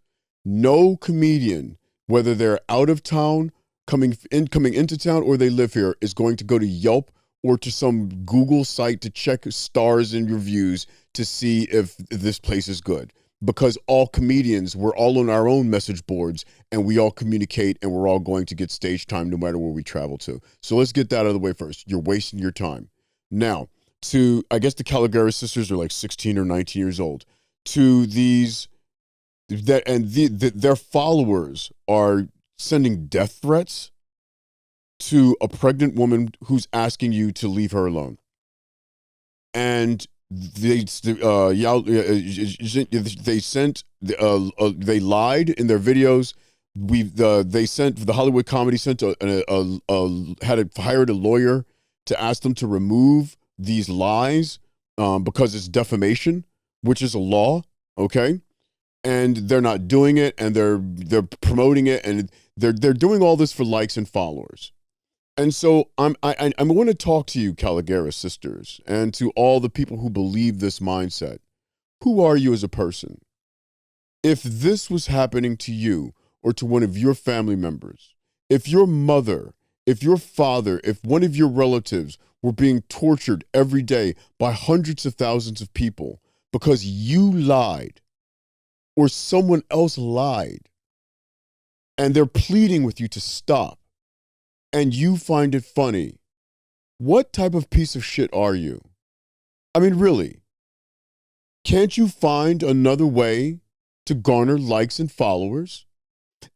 No comedian, whether they're out of town, coming into town, or they live here, is going to go to Yelp or to some Google site to check stars and reviews to see if this place is good. Because all comedians, we're all on our own message boards and we all communicate and we're all going to get stage time no matter where we travel to. So let's get that out of the way first. You're wasting your time. Now, I guess the Calogara sisters are like 16 or 19 years old. To these, their followers are sending death threats to a pregnant woman who's asking you to leave her alone. And they lied in their videos. The Hollywood Comedy hired a lawyer to ask them to remove these lies because it's defamation, which is a law, okay? And they're not doing it, and they're promoting it, and they're doing all this for likes and followers. And so I want to talk to you, Calogara sisters, and to all the people who believe this mindset. Who are you as a person? If this was happening to you or to one of your family members, if your mother, if your father, if one of your relatives were being tortured every day by hundreds of thousands of people because you lied or someone else lied, and they're pleading with you to stop, and you find it funny, what type of piece of shit are you? I mean, really, can't you find another way to garner likes and followers?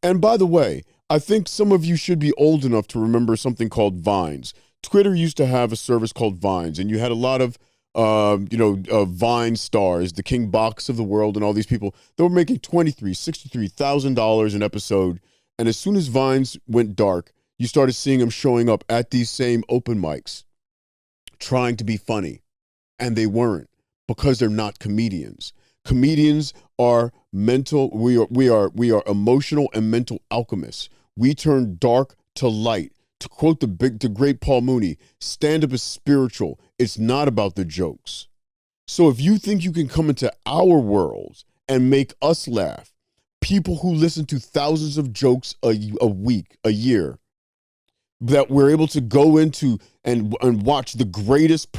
And by the way, I think some of you should be old enough to remember something called Vines. Twitter used to have a service called Vines, and you had a lot of Vine stars, the King Box of the world, and all these people. They were making $63,000 an episode, and as soon as Vines went dark, you started seeing them showing up at these same open mics, trying to be funny, and they weren't, because they're not comedians. Comedians are mental. We are emotional and mental alchemists. We turn dark to light. To quote the great Paul Mooney, stand-up is spiritual. It's not about the jokes. So if you think you can come into our world and make us laugh, people who listen to thousands of jokes a week, a year, that we're able to go into and watch the greatest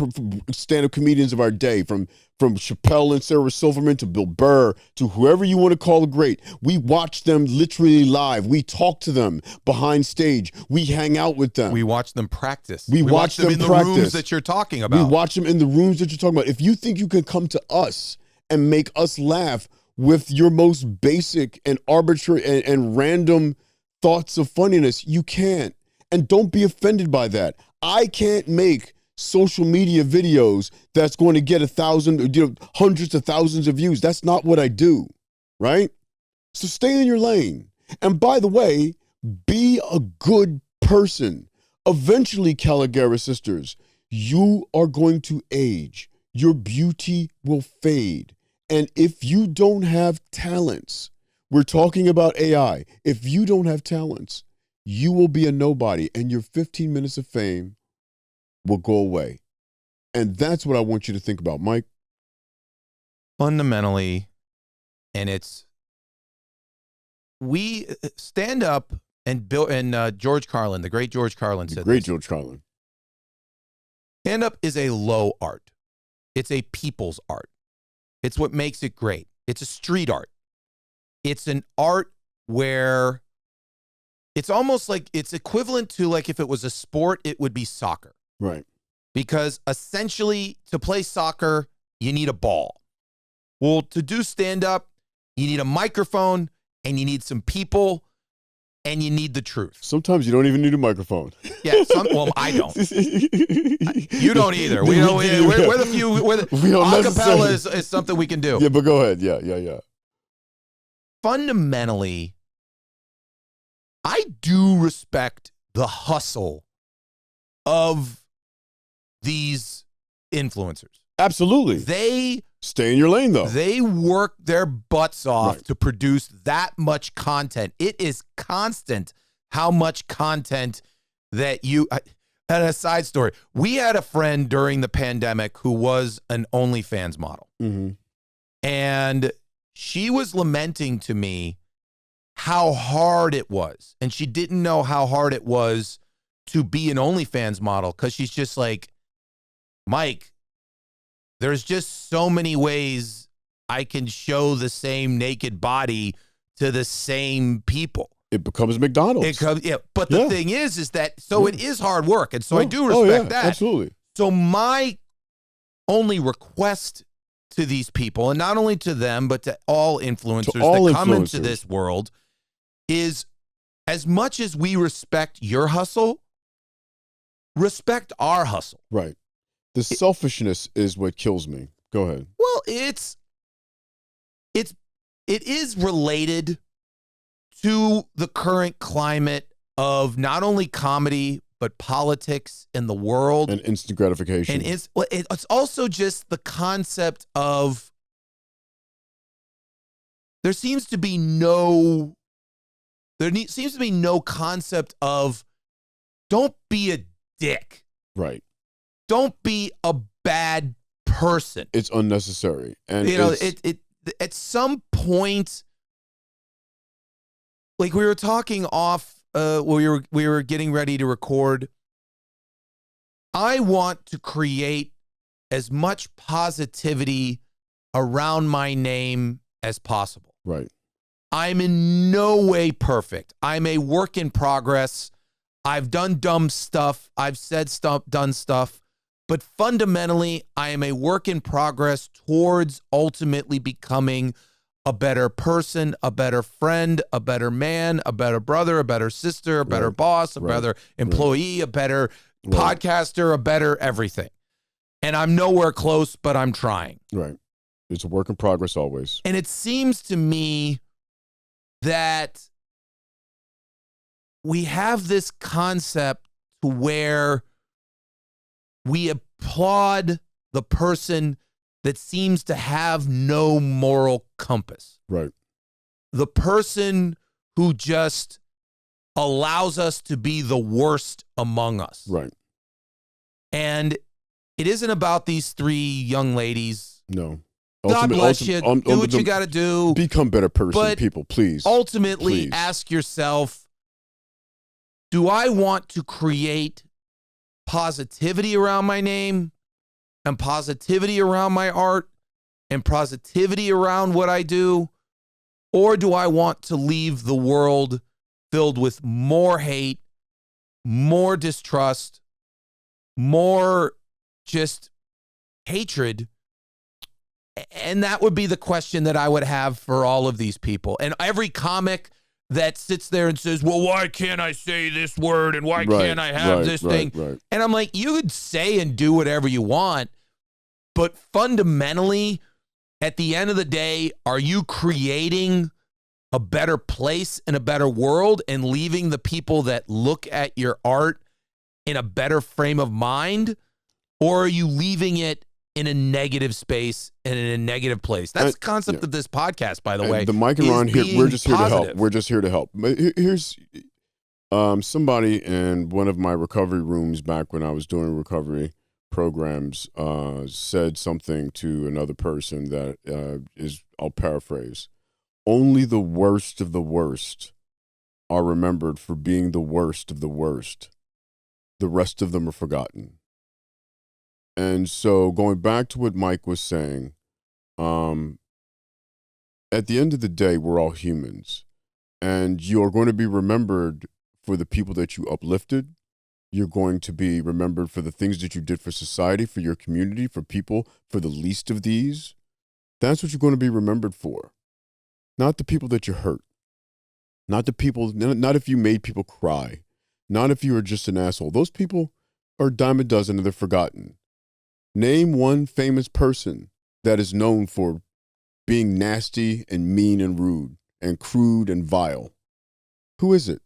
stand-up comedians of our day, from Chappelle and Sarah Silverman to Bill Burr to whoever you want to call a great. We watch them literally live. We talk to them behind stage. We hang out with them. We watch them practice. We watch them in the practice. rooms that you're talking about. We watch them in the rooms that you're talking about. If you think you can come to us and make us laugh with your most basic and arbitrary and random thoughts of funniness, you can't. And don't be offended by that. I can't make social media videos that's going to get 1,000, hundreds of thousands of views. That's not what I do, right? So stay in your lane. And by the way, be a good person. Eventually, Calogara sisters, you are going to age. your beauty will fade. And if you don't have talents, we're talking about AI. If you don't have talents, you will be a nobody, and your 15 minutes of fame will go away. And that's what I want you to think about, Mike. Fundamentally, and it's, we stand up and George Carlin, the great George Carlin said Great this. George Carlin. Stand up is a low art. It's a people's art. It's what makes it great. It's a street art. It's an art where it's almost like it's equivalent to, like, if it was a sport, it would be soccer. Right. Because essentially, to play soccer, you need a ball. Well, to do stand-up, you need a microphone, and you need some people, and you need the truth. Sometimes you don't even need a microphone. Yeah, well, I don't. You don't either. We're the few. Acapella is something we can do. Yeah, but go ahead. Yeah. Fundamentally, I do respect the hustle of these influencers. Absolutely. They stay in your lane, though. They work their butts off to produce that much content. It is constant how much content that you... And a side story, we had a friend during the pandemic who was an OnlyFans model. Mm-hmm. And she was lamenting to me how hard it was. And she didn't know how hard it was to be an OnlyFans model, because she's just like, Mike, there's just so many ways I can show the same naked body to the same people. It becomes McDonald's. But the thing is that, so it is hard work. And so I do respect that. Absolutely. So my only request to these people, and not only to them, but to all influencers that come into this world, is, as much as we respect your hustle, respect our hustle. Right. The selfishness is what kills me. Go ahead. Well, it is related to the current climate of not only comedy, but politics in the world. And instant gratification. And it's also just the concept of, there seems to be no concept of, don't be a dick. Right. Don't be a bad person. It's unnecessary. And it at some point, like we were talking off, we were getting ready to record. I want to create as much positivity around my name as possible. Right. I'm in no way perfect. I'm a work in progress. I've done dumb stuff. I've said stuff, done stuff. But fundamentally, I am a work in progress towards ultimately becoming a better person, a better friend, a better man, a better brother, a better sister, a better boss, a better employee, a better podcaster, a better everything. And I'm nowhere close, but I'm trying. Right. It's a work in progress always. And it seems to me that we have this concept to where we applaud the person that seems to have no moral compass. Right. The person who just allows us to be the worst among us. Right. And it isn't about these three young ladies. No. God bless you. Do what you got to do. Become better person, people, please. Ultimately, ask yourself, do I want to create positivity around my name and positivity around my art and positivity around what I do? Or do I want to leave the world filled with more hate, more distrust, more just hatred? And that would be the question that I would have for all of these people. And every comic that sits there and says, well, why can't I say this word? And why can't I have this thing? Right. And I'm like, you could say and do whatever you want. But fundamentally, at the end of the day, are you creating a better place and a better world and leaving the people that look at your art in a better frame of mind? Or are you leaving it in a negative space and in a negative place. That's the concept of this podcast, by the way. The Mike and Ron here, we're just here to help. We're just here to help. But here's somebody in one of my recovery rooms back when I was doing recovery programs said something to another person that is, I'll paraphrase, only the worst of the worst are remembered for being the worst of the worst. The rest of them are forgotten. And so going back to what Mike was saying, at the end of the day, we're all humans. And you're going to be remembered for the people that you uplifted. You're going to be remembered for the things that you did for society, for your community, for people, for the least of these. That's what you're going to be remembered for. Not the people that you hurt. Not the people, not if you made people cry. Not if you were just an asshole. Those people are a dime a dozen and they're forgotten. Name one famous person that is known for being nasty and mean and rude and crude and vile. Who is it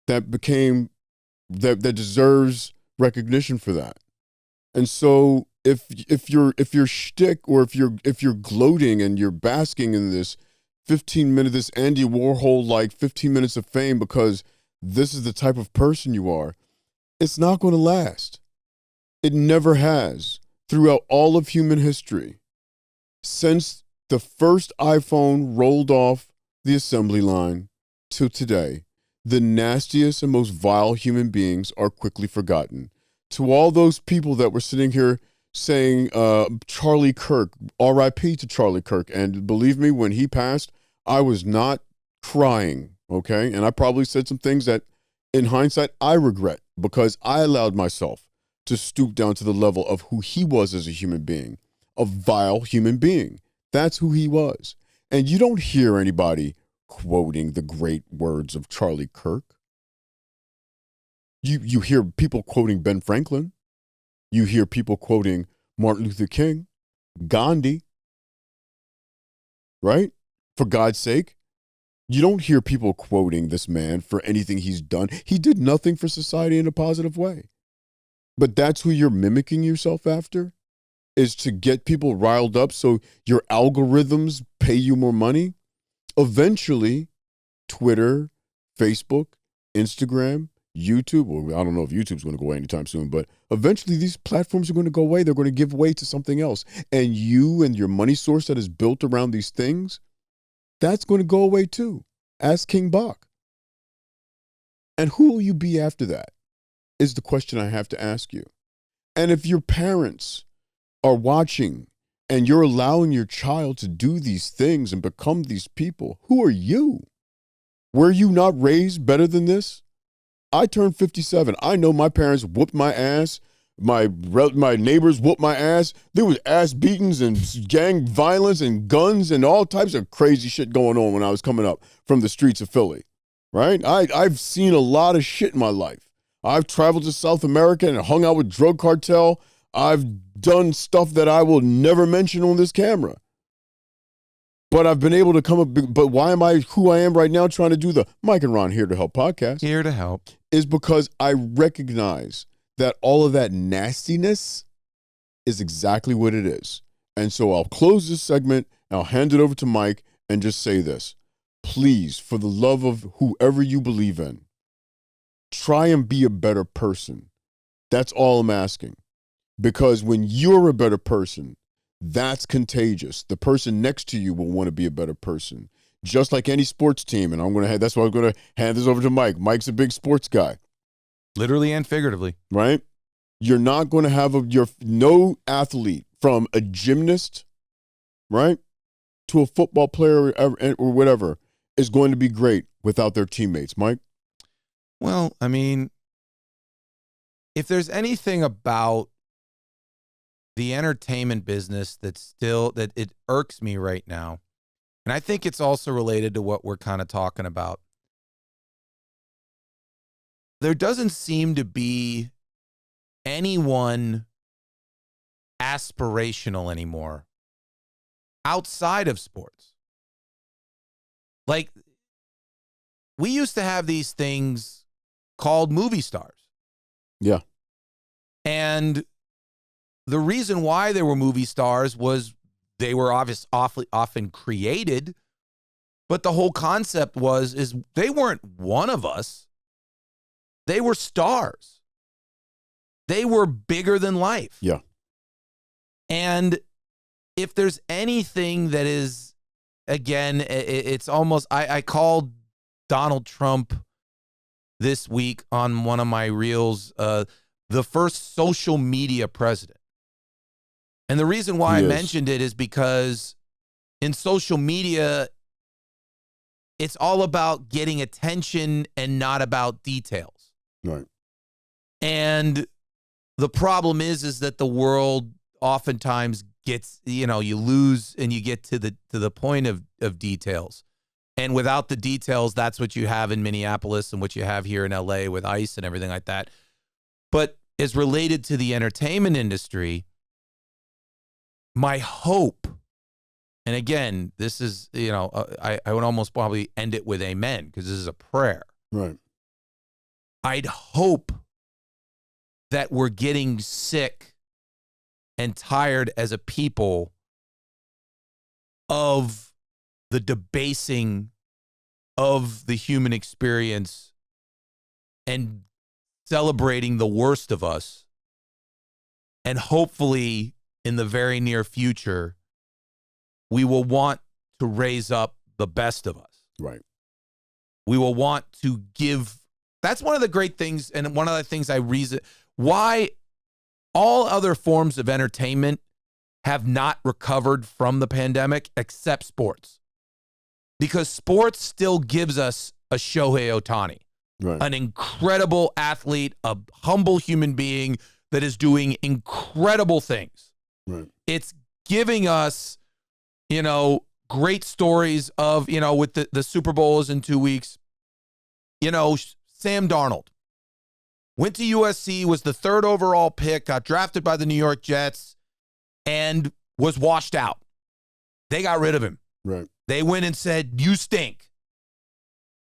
that that deserves recognition for that? And so if your shtick, or if you're gloating and you're basking in this 15-minute, this Andy Warhol like 15 minutes of fame because this is the type of person you are, it's not going to last. It never has throughout all of human history. Since the first iPhone rolled off the assembly line till today, the nastiest and most vile human beings are quickly forgotten. To all those people that were sitting here saying Charlie Kirk, R.I.P. to Charlie Kirk, and believe me, when he passed, I was not crying, okay? And I probably said some things that, in hindsight, I regret because I allowed myself to stoop down to the level of who he was as a human being, a vile human being. That's who he was. And you don't hear anybody quoting the great words of Charlie Kirk. You hear people quoting Ben Franklin. You hear people quoting Martin Luther King, Gandhi, right? For God's sake. You don't hear people quoting this man for anything he's done. He did nothing for society in a positive way. But that's who you're mimicking yourself after, is to get people riled up so your algorithms pay you more money. Eventually, Twitter, Facebook, Instagram, YouTube, well, I don't know if YouTube's going to go away anytime soon, but eventually these platforms are going to go away. They're going to give way to something else. And you and your money source that is built around these things, that's going to go away too. Ask King Bach. And who will you be after that is the question I have to ask you. And if your parents are watching and you're allowing your child to do these things and become these people, who are you? Were you not raised better than this? I turned 57. I know my parents whooped my ass. My neighbors whooped my ass. There was ass beatings and gang violence and guns and all types of crazy shit going on when I was coming up from the streets of Philly, right? I've seen a lot of shit in my life. I've traveled to South America and hung out with drug cartel. I've done stuff that I will never mention on this camera. But I've been able to come up, but why am I who I am right now trying to do the Mike and Ron Here to Help podcast? Here to help. Is because I recognize that all of that nastiness is exactly what it is. And so I'll close this segment, and I'll hand it over to Mike and just say this. Please, for the love of whoever you believe in, try and be a better person. That's all I'm asking. Because when you're a better person, that's contagious. The person next to you will want to be a better person. Just like any sports team. And that's why I'm going to hand this over to Mike. Mike's a big sports guy. Literally and figuratively. Right? You're not going to have no athlete, from a gymnast, right, to a football player or whatever, is going to be great without their teammates. Mike? Well, I mean, if there's anything about the entertainment business that it irks me right now, and I think it's also related to what we're kind of talking about, there doesn't seem to be anyone aspirational anymore outside of sports. Like, we used to have these things called movie stars. Yeah. And the reason why they were movie stars was they were often created, but the whole concept is they weren't one of us. They were stars. They were bigger than life. Yeah. And if there's anything that is, again, it's almost, I called Donald Trump this week on one of my reels, the first social media president. And the reason why I mentioned it is because in social media, it's all about getting attention and not about details. Right. And the problem is that the world oftentimes gets, you lose and you get to the point of details. And without the details, that's what you have in Minneapolis and what you have here in LA with ICE and everything like that. But as related to the entertainment industry, my hope, and again, this is, I would almost probably end it with amen because this is a prayer. Right. I'd hope that we're getting sick and tired as a people of the debasing of the human experience and celebrating the worst of us. And hopefully in the very near future, we will want to raise up the best of us. Right. We will want to give. That's one of the great things. And one of the things why all other forms of entertainment have not recovered from the pandemic except sports. Because sports still gives us a Shohei Ohtani, Right. an incredible athlete, a humble human being that is doing incredible things. Right. It's giving us, great stories of, with the Super Bowl is in 2 weeks. Sam Darnold went to USC, was the 3rd overall pick, got drafted by the New York Jets, and was washed out. They got rid of him. Right. They went and said, you stink.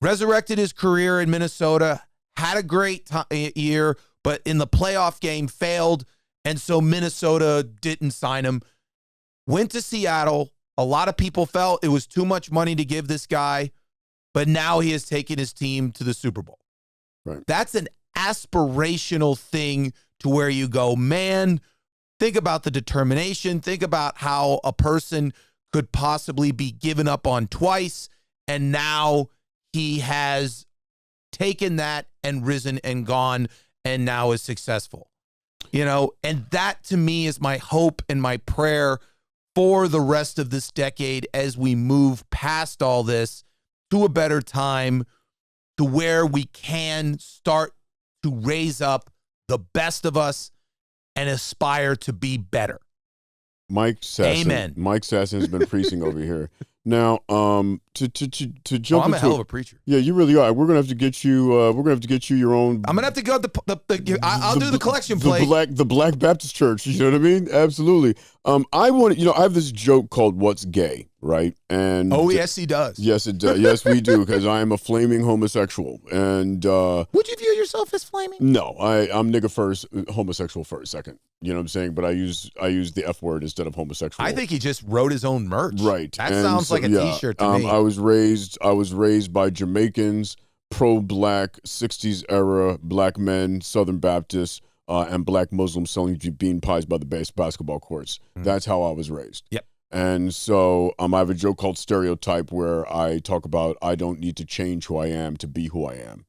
Resurrected his career in Minnesota, had a great year, but in the playoff game failed, and so Minnesota didn't sign him. Went to Seattle. A lot of people felt it was too much money to give this guy, but now he has taken his team to the Super Bowl. Right. That's an aspirational thing to where you go, man, think about the determination. Think about how a person could possibly be given up on twice, and now he has taken that and risen and gone and now is successful. And that to me is my hope and my prayer for the rest of this decade as we move past all this to a better time, to where we can start to raise up the best of us and aspire to be better. Mike Sasson. Amen. Mike Sasson has been preaching over here. Now, to jump I'm a into hell of a preacher. Yeah, you really are. We're gonna have to get you. We're gonna have to get you your own. I'm gonna have to go. I'll do the collection plate. The Black Baptist Church. You know what I mean? Absolutely. I want. I have this joke called "What's Gay," right? And yes, he does. Yes, it does. Yes, we do, because I am a flaming homosexual. And would you view yourself as flaming? No, I'm nigga first, homosexual first, second. You know what I'm saying? But I use the F word instead of homosexual. I think he just wrote his own merch. Right. That sounds like a T-shirt to me. I was raised by Jamaicans, pro-black, 60s era black men, Southern Baptists, and black Muslims selling bean pies by the basketball courts. Mm. That's how I was raised. Yep. And so I have a joke called Stereotype where I talk about I don't need to change who I am to be who I am.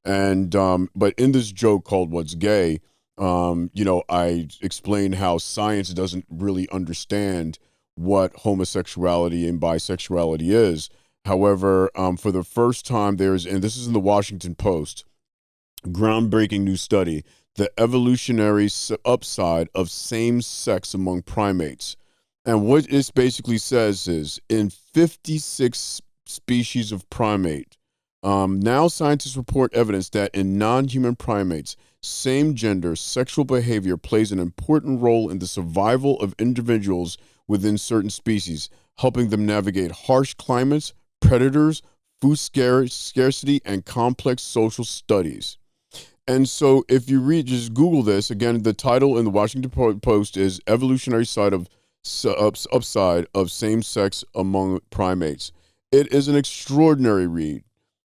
And but in this joke called What's Gay, I explain how science doesn't really understand what homosexuality and bisexuality is. However, for the first time, and this is in the Washington Post, groundbreaking new study, the evolutionary upside of same sex among primates. And what it basically says is in 56 species of primate, now scientists report evidence that in non-human primates, same-gender sexual behavior plays an important role in the survival of individuals within certain species, helping them navigate harsh climates, predators, food scarcity, and complex social studies. And so if you read, just Google this again. The title in the Washington Post is "Evolutionary Side of Upside of Same-Sex Among Primates." It is an extraordinary read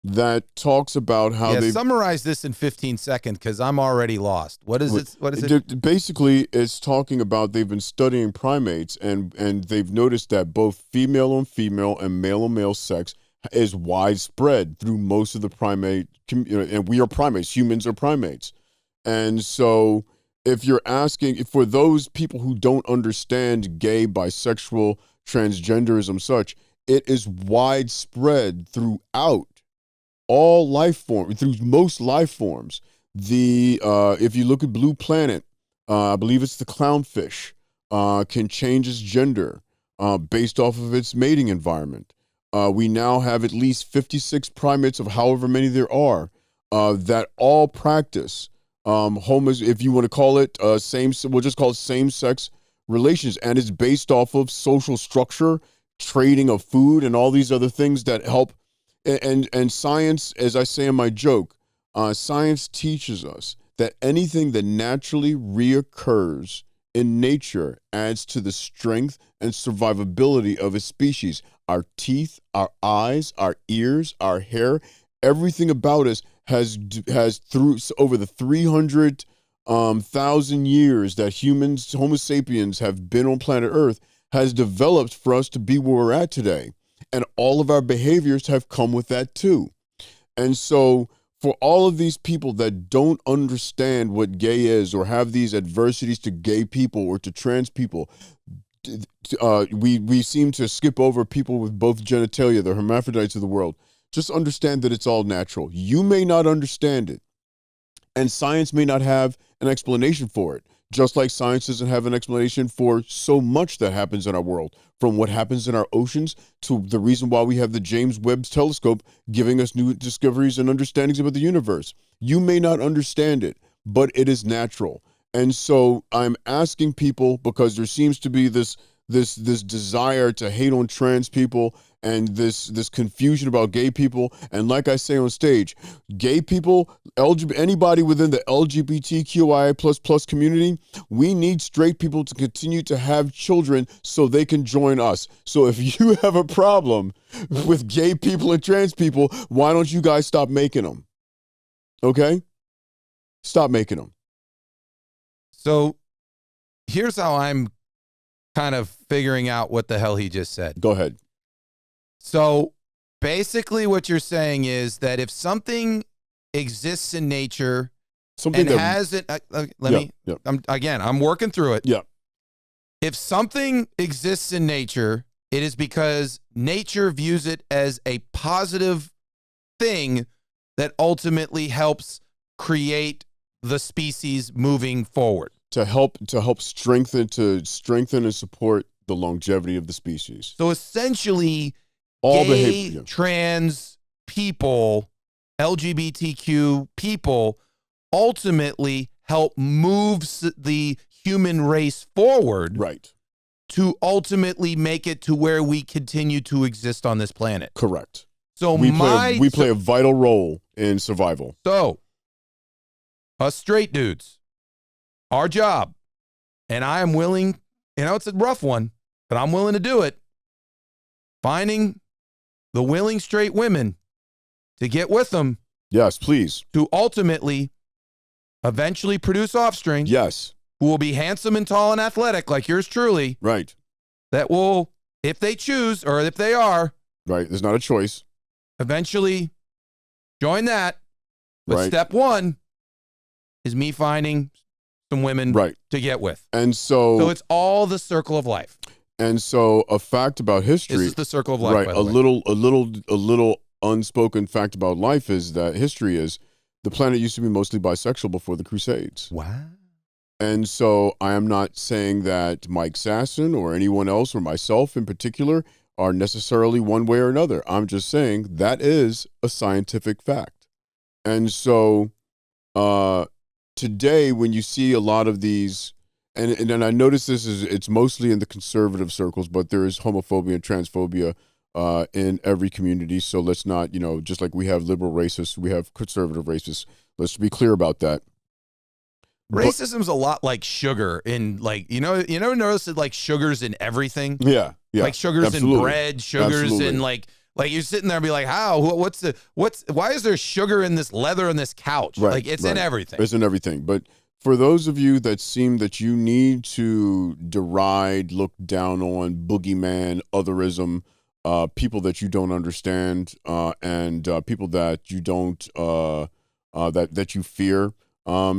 that talks about how they summarize this in 15 seconds because I'm already lost. What is it? What is it? Basically, it's talking about they've been studying primates and they've noticed that both female on female and male sex is widespread through most of the primate, and we are primates. Humans are primates. And so if you're asking, for those people who don't understand gay, bisexual, transgenderism, such, it is widespread throughout all life forms, through most life forms. If you look at Blue Planet, I believe it's the clownfish, can change its gender based off of its mating environment. We now have at least 56 primates of however many there are that all practice if you want to call it we'll just call it same-sex relations, and it's based off of social structure, trading of food, and all these other things that help. And science, as I say in my joke, science teaches us that anything that naturally reoccurs in nature adds to the strength and survivability of a species. Our teeth, our eyes, our ears, our hair, everything about us has through over the 300,000 years that humans, Homo sapiens, have been on planet Earth, has developed for us to be where we're at today. And all of our behaviors have come with that too. And so for all of these people that don't understand what gay is or have these adversities to gay people or to trans people, we seem to skip over people with both genitalia, the hermaphrodites of the world. Just understand that it's all natural. You may not understand it, and science may not have an explanation for it, just like science doesn't have an explanation for so much that happens in our world, from what happens in our oceans to the reason why we have the James Webb telescope giving us new discoveries and understandings about the universe. You may not understand it, but it is natural. And so I'm asking people, because there seems to be this desire to hate on trans people and this confusion about gay people. And like I say on stage, gay people, anybody within the LGBTQIA++ community, we need straight people to continue to have children so they can join us. So if you have a problem with gay people and trans people, why don't you guys stop making them? Okay? Stop making them. So here's how I'm kind of figuring out what the hell he just said. Go ahead. So basically what you're saying is that if something exists in nature and has it, I'm working through it. Yeah. If something exists in nature, it is because nature views it as a positive thing that ultimately helps create the species moving forward. To help strengthen and support the longevity of the species. So essentially, all gay, behavior, trans people, LGBTQ people ultimately help move the human race forward. Right. To ultimately make it to where we continue to exist on this planet. Correct. So we play a vital role in survival. So, us straight dudes, our job, and I am willing, it's a rough one, but I'm willing to do it, finding the willing straight women to get with them. Yes, please. To ultimately, eventually produce offspring. Yes. Who will be handsome and tall and athletic like yours truly. Right. That will, if they choose, or if they are. Right, there's not a choice. Eventually join that. But right. Step one is me finding some women to get with. And so it's all the circle of life. And so a fact about history. This is the circle of life. Right. By the way. A little unspoken fact about life is that history is the planet used to be mostly bisexual before the Crusades. Wow. And so I am not saying that Mike Sasson or anyone else or myself in particular are necessarily one way or another. I'm just saying that is a scientific fact. And so today when you see a lot of these, and I notice it's mostly in the conservative circles, but there is homophobia and transphobia in every community. So let's not, just like we have liberal racists, we have conservative racists. Let's be clear about that. Racism's a lot like sugar in like, notice that like sugar's in everything. Yeah. Like sugars absolutely. in bread, sugars Absolutely. in like you're sitting there and be like, how, why is there sugar in this leather in this couch? Right, Like it's in everything. It's in everything. But for those of you that seem that you need to deride, look down on, boogeyman, otherism, people that you don't understand, and people that you don't, that you fear,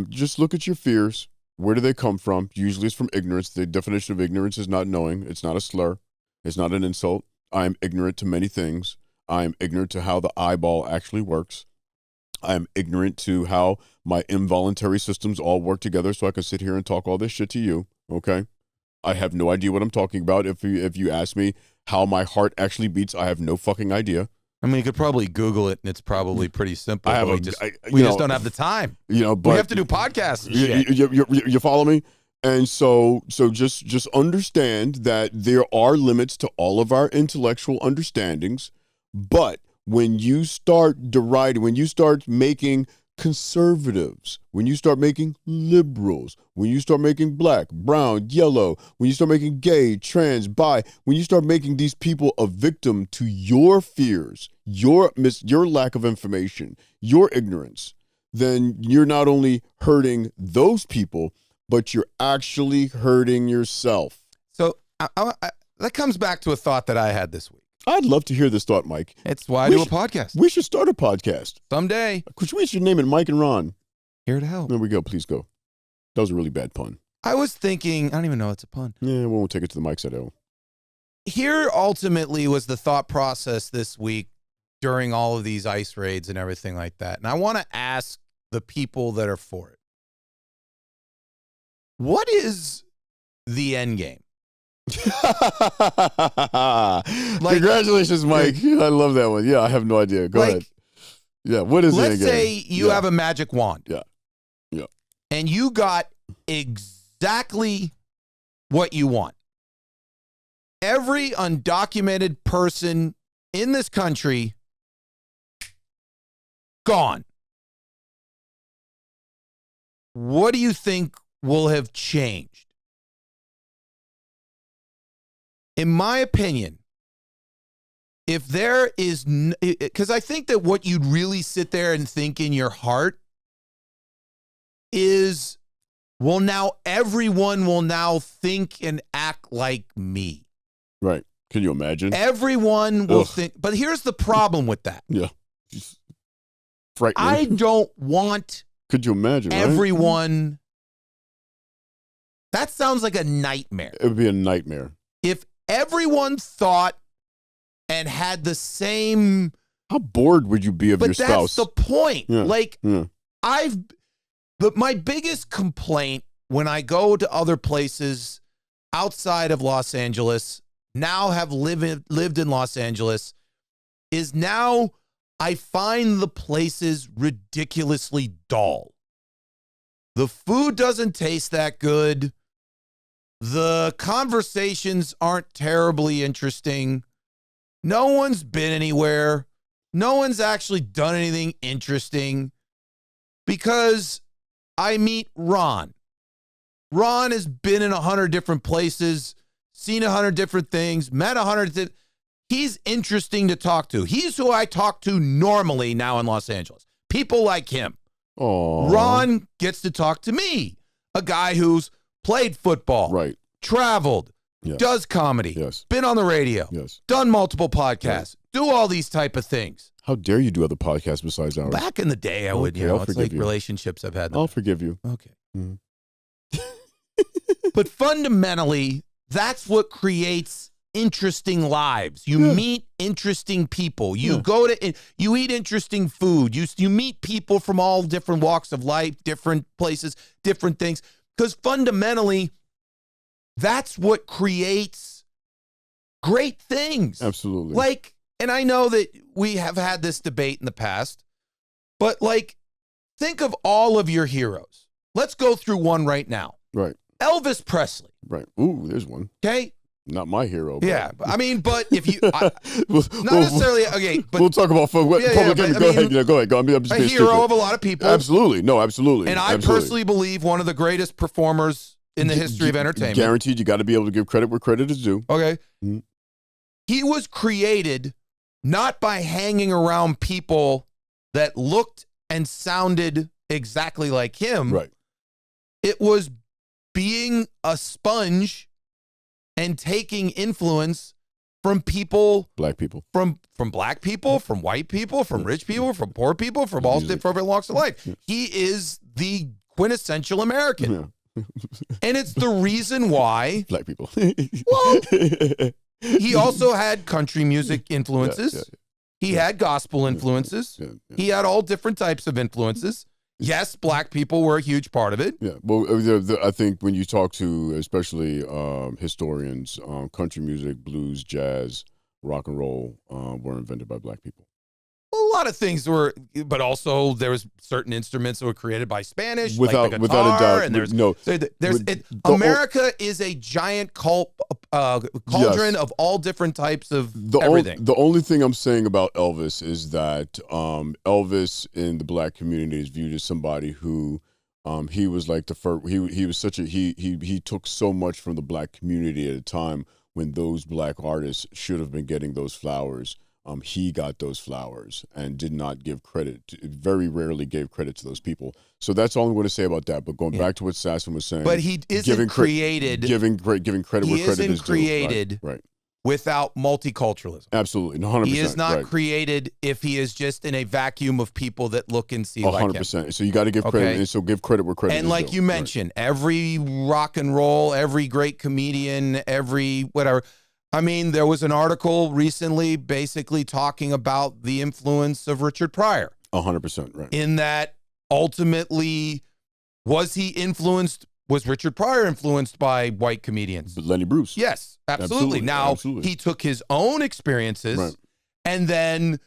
just look at your fears. Where do they come from? Usually it's from ignorance. The definition of ignorance is not knowing. It's not a slur. It's not an insult. I am ignorant to many things. I am ignorant to how the eyeball actually works. I am ignorant to how my involuntary systems all work together so I can sit here and talk all this shit to you, okay? I have no idea what I'm talking about. If you ask me how my heart actually beats, I have no fucking idea. I mean, you could probably Google it, and it's probably pretty simple. We just don't have the time. But we have to do podcasts. And shit. You follow me? And so just understand that there are limits to all of our intellectual understandings. But when you start deriding, when you start making conservatives, when you start making liberals, when you start making black, brown, yellow, when you start making gay, trans, bi, when you start making these people a victim to your fears, your lack of information, your ignorance, then you're not only hurting those people, but you're actually hurting yourself. So that comes back to a thought that I had this week. I'd love to hear this thought, Mike. It's why I do a podcast. We should start a podcast. Someday. We should name it Mike and Ron. Here to help. There we go. Please go. That was a really bad pun. I was thinking, I don't even know it's a pun. Yeah, we won't take it to the mic side. Here ultimately was the thought process this week during all of these ICE raids and everything like that. And I want to ask the people that are for it. What is the end game? Congratulations, Mike. I love that one. Yeah, I have no idea. Go ahead. Yeah, what is it again? Let's say you have a magic wand. Yeah. And you got exactly what you want. Every undocumented person in this country gone. What do you think will have changed? In my opinion, if there is, because I think that what you'd really sit there and think in your heart is, well, now everyone will now think and act like me. Right. Can you imagine? Everyone will think, but here's the problem with that. Yeah. Frightening. I don't want Could you imagine, everyone. Right? That sounds like a nightmare. It would be a nightmare. If everyone thought and had the same. How bored would you be of your spouse? But that's the point. Yeah. My biggest complaint when I go to other places outside of Los Angeles, now have lived in Los Angeles, is now I find the places ridiculously dull. The food doesn't taste that good. The conversations aren't terribly interesting. No one's been anywhere. No one's actually done anything interesting because I meet Ron. Ron has been in 100 different places, seen 100 different things, met 100. He's interesting to talk to. He's who I talk to normally now in Los Angeles. People like him. Aww. Ron gets to talk to me, a guy who's played football, right, traveled, yes, does comedy, yes, been on the radio, yes, done multiple podcasts, yes, do all these type of things. How dare you do other podcasts besides ours? Back in the day, I would, it's like relationships I've had. I'll forgive you. Okay. Mm-hmm. But fundamentally, that's what creates interesting lives. You meet interesting people. You go to, you eat interesting food. You meet people from all different walks of life, different places, different things. Because fundamentally, that's what creates great things. Absolutely. Like, and I know that we have had this debate in the past, but like, think of all of your heroes. Let's go through one right now. Right. Elvis Presley. Right. Ooh, there's one. Okay. Not my hero. But. Yeah, I mean, but if you not we'll, necessarily okay, but we'll talk about public enemy. Go ahead. Go ahead. I'm just a being hero stupid. of a lot of people. Absolutely, no, absolutely. And I personally believe one of the greatest performers in the history of entertainment. Guaranteed, you got to be able to give credit where credit is due. Okay, Mm-hmm. He was created not by hanging around people that looked and sounded exactly like him. Right. It was being a sponge and taking influence from people, black people, from black people, from white people, from rich people, from poor people, from all different walks of life. He is the quintessential American. And it's the reason why black people. Well, he also had country music influences. He had gospel influences. He had all different types of influences. Yes, black people were a huge part of it. Yeah, well, I think when you talk to especially historians, country music, blues, jazz, rock and roll were invented by black people. A lot of things were, but also there was certain instruments that were created by Spanish, without like the guitar, a doubt. And there's no, America is a giant cauldron of all different types of everything. The only thing I'm saying about Elvis is that Elvis in the black community is viewed as somebody who he was like the first. He was such a he took so much from the black community at a time when those black artists should have been getting those flowers. He got those flowers and did not give credit. Very rarely gave credit to those people. So that's all I'm going to say about that. But going back to what Sasson was saying, but he isn't created giving credit where credit is due. He isn't created right. without multiculturalism. Absolutely, 100%. He is not created if he is just in a vacuum of people that look and see 100%. Like him. 100%. So you got to give credit, and so give credit where credit is due. And like you mentioned, every rock and roll, every great comedian, every whatever. I mean, there was an article recently basically talking about the influence of Richard Pryor. 100%, right. In that ultimately, was Richard Pryor influenced by white comedians? But Lenny Bruce. Yes, absolutely. Now, he took his own experiences and then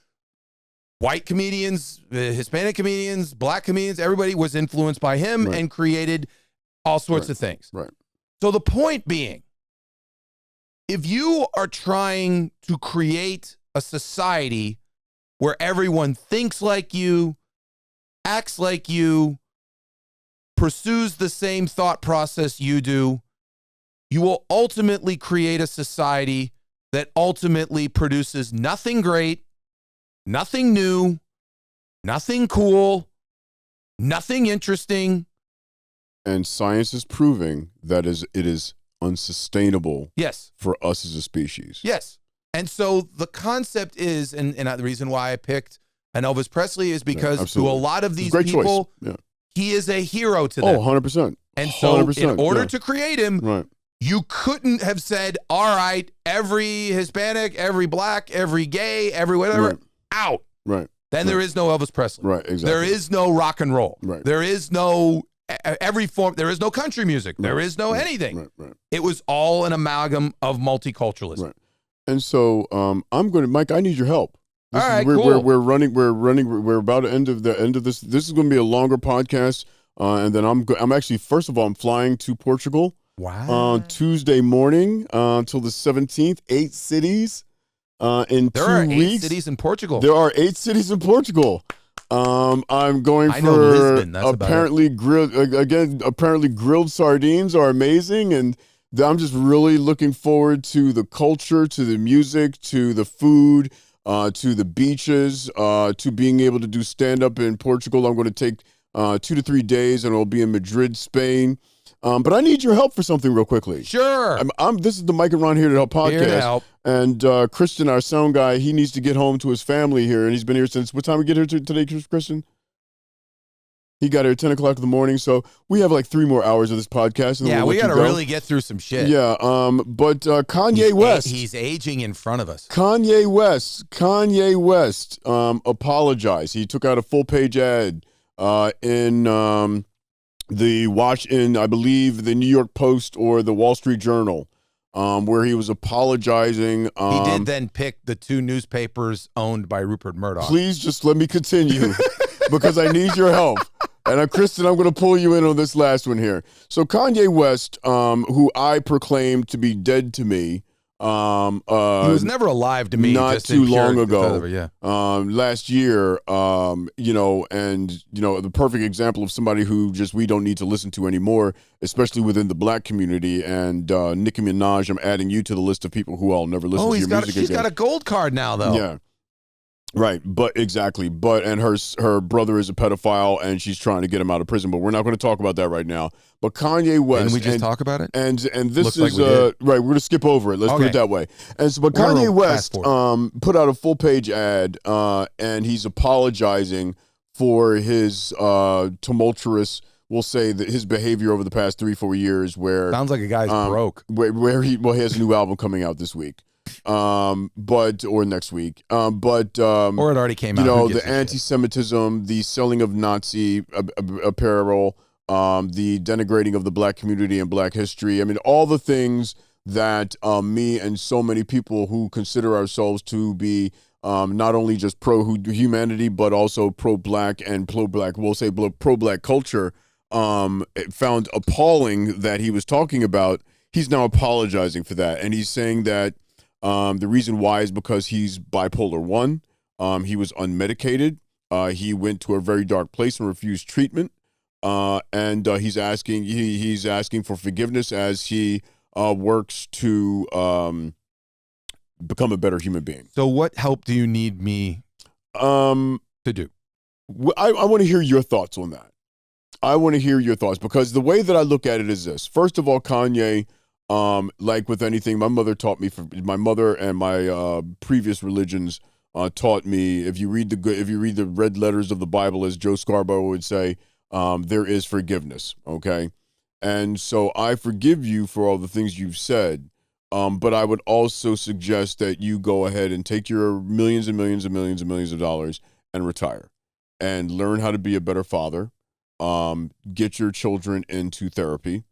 white comedians, Hispanic comedians, black comedians, everybody was influenced by him and created all sorts of things. Right. So the point being, if you are trying to create a society where everyone thinks like you, acts like you, pursues the same thought process you do, you will ultimately create a society that ultimately produces nothing great, nothing new, nothing cool, nothing interesting. And science is proving that it is unsustainable for us as a species. Yes. And so the concept is, and the reason why I picked an Elvis Presley is because to a lot of these people, he is a hero to them. 100%. And so 100%, in order to create him, you couldn't have said, all right, every Hispanic, every black, every gay, every whatever, out. Right. Then there is no Elvis Presley. Right, exactly. There is no rock and roll. Right. There is no every form. There is no country music. There is no anything. Right. It was all an amalgam of multiculturalism. Right. And so I'm going to, Mike, I need your help. All right, cool. We're about to end of this. This is going to be a longer podcast. And then I'm actually, first of all, I'm flying to Portugal. Wow. On Tuesday morning until the 17th, 8 cities in 2 weeks. There are 8 cities in Portugal. There are 8 cities in Portugal. I'm going for Lisbon. That's apparently grilled sardines are amazing, and I'm just really looking forward to the culture, to the music, to the food, to the beaches, to being able to do stand-up in Portugal. I'm going to take 2 to 3 days, and I'll be in Madrid, Spain. But I need your help for something real quickly. Sure. This is the Mike and Ron Here to Help podcast. Here to help. And Christian, our sound guy, he needs to get home to his family here, and he's been here since, what time we get here today, Christian? He got here at 10 o'clock in the morning, so we have like 3 more hours of this podcast. And we got to really get through some shit. Yeah, but Kanye West. He's aging in front of us. Kanye West apologized. He took out a full-page ad in I believe, the New York Post or the Wall Street Journal, where he was apologizing. He did then pick the 2 newspapers owned by Rupert Murdoch. Please just let me continue because I need your help. And Kristen, I'm going to pull you in on this last one here. So Kanye West, who I proclaim to be dead to me, He was never alive to me. Not just too in pure, long ago. Yeah. Last year, the perfect example of somebody who just we don't need to listen to anymore, especially within the black community. And Nicki Minaj, I'm adding you to the list of people who I'll never listen to your music again. She's got a gold card now, though. Yeah. Right, exactly. And her brother is a pedophile, and she's trying to get him out of prison. But we're not going to talk about that right now. But Kanye West, didn't we just talk about it? And this Looks is like right. We're going to skip over it. Let's put it that way. And so, but Kanye West put out a full page ad, and he's apologizing for his tumultuous, we'll say that his behavior over the past 3-4 years. Where sounds like a guy's broke. Where he has a new album coming out this week. Or next week. Or it already came out. The anti-Semitism, the selling of Nazi apparel, the denigrating of the black community and black history. I mean, all the things that me and so many people who consider ourselves to be not only just pro-humanity, but also pro-black and pro-black culture, found appalling that he was talking about. He's now apologizing for that. And he's saying that the reason why is because he's bipolar 1. He was unmedicated. He went to a very dark place and refused treatment. And he's asking for forgiveness as he works to become a better human being. So what help do you need me to do? I want to hear your thoughts on that. I want to hear your thoughts, because the way that I look at it is this. First of all, Kanye, like with anything, my mother and my previous religions taught me, if you read the red letters of the Bible, as Joe Scarborough would say, there is forgiveness. Okay. And so I forgive you for all the things you've said. But I would also suggest that you go ahead and take your millions and millions and millions and millions of dollars and retire and learn how to be a better father. Get your children into therapy.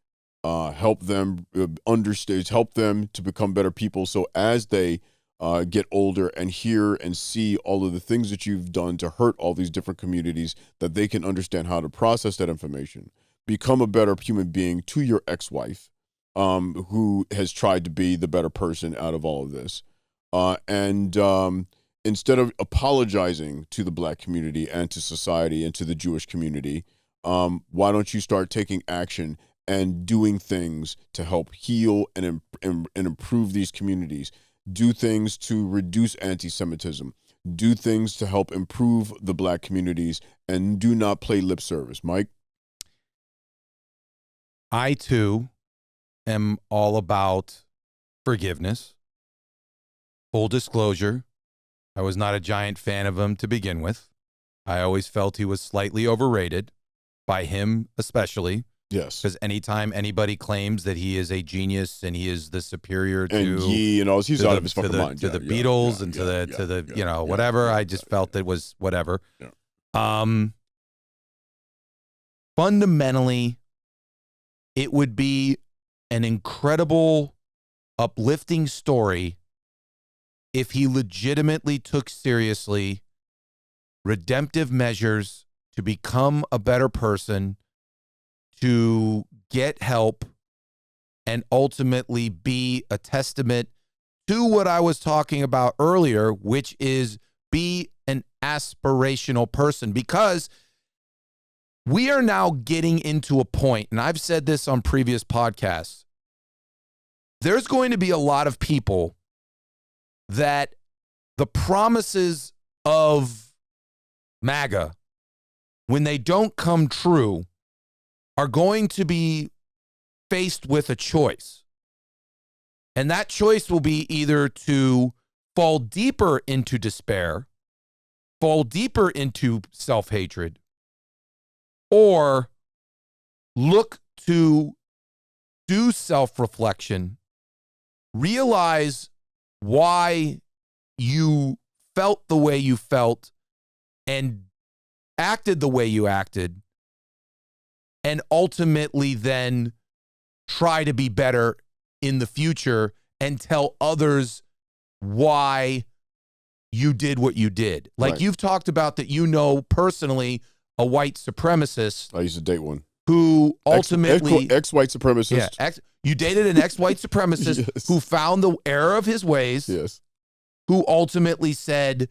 Help them understand, help them to become better people. So as they get older and hear and see all of the things that you've done to hurt all these different communities, that they can understand how to process that information, become a better human being to your ex-wife, who has tried to be the better person out of all of this. And instead of apologizing to the black community and to society and to the Jewish community, why don't you start taking action and doing things to help heal and improve these communities? Do things to reduce anti-Semitism. Do things to help improve the black communities, and do not play lip service. Mike? I, too, am all about forgiveness. Full disclosure, I was not a giant fan of him to begin with. I always felt he was slightly overrated, by him especially. Yes. Because anytime anybody claims that he is a genius and he is the superior to he's out of his fucking mind. To the Beatles and to the whatever, I just felt it was whatever. Yeah. Fundamentally, it would be an incredible, uplifting story if he legitimately took seriously redemptive measures to become a better person, to get help, and ultimately be a testament to what I was talking about earlier, which is be an aspirational person. Because we are now getting into a point, and I've said this on previous podcasts, there's going to be a lot of people that the promises of MAGA, when they don't come true, are going to be faced with a choice. And that choice will be either to fall deeper into despair, fall deeper into self-hatred, or look to do self-reflection, realize why you felt the way you felt and acted the way you acted, and ultimately then try to be better in the future and tell others why you did what you did. Like right. You've talked about that, personally, a white supremacist. I used to date one. Who ultimately... Ex-white supremacist. Yeah, You dated an ex-white supremacist Yes. who found the error of his ways, Yes. who ultimately said,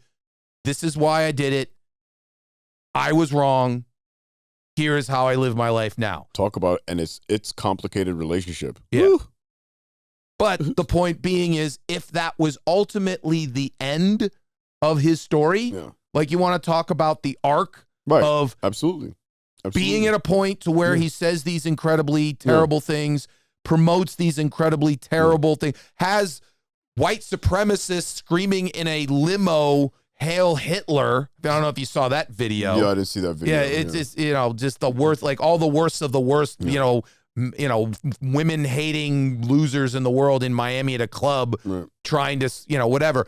this is why I did it. I was wrong. Here's how I live my life now. Talk about, and it's complicated relationship. Yeah. Woo. But the point being is, if that was ultimately the end of his story, Yeah. like you want to talk about the arc Right. of Absolutely. being at a point to where Yeah. he says these incredibly terrible things, promotes these incredibly terrible things, has white supremacists screaming in a limo, "Hail Hitler." I don't know if you saw that video. Yeah, I didn't see that video. Yeah, it's just, just the worst, like all the worst of the worst, women hating losers in the world in Miami at a club Right. trying to, whatever.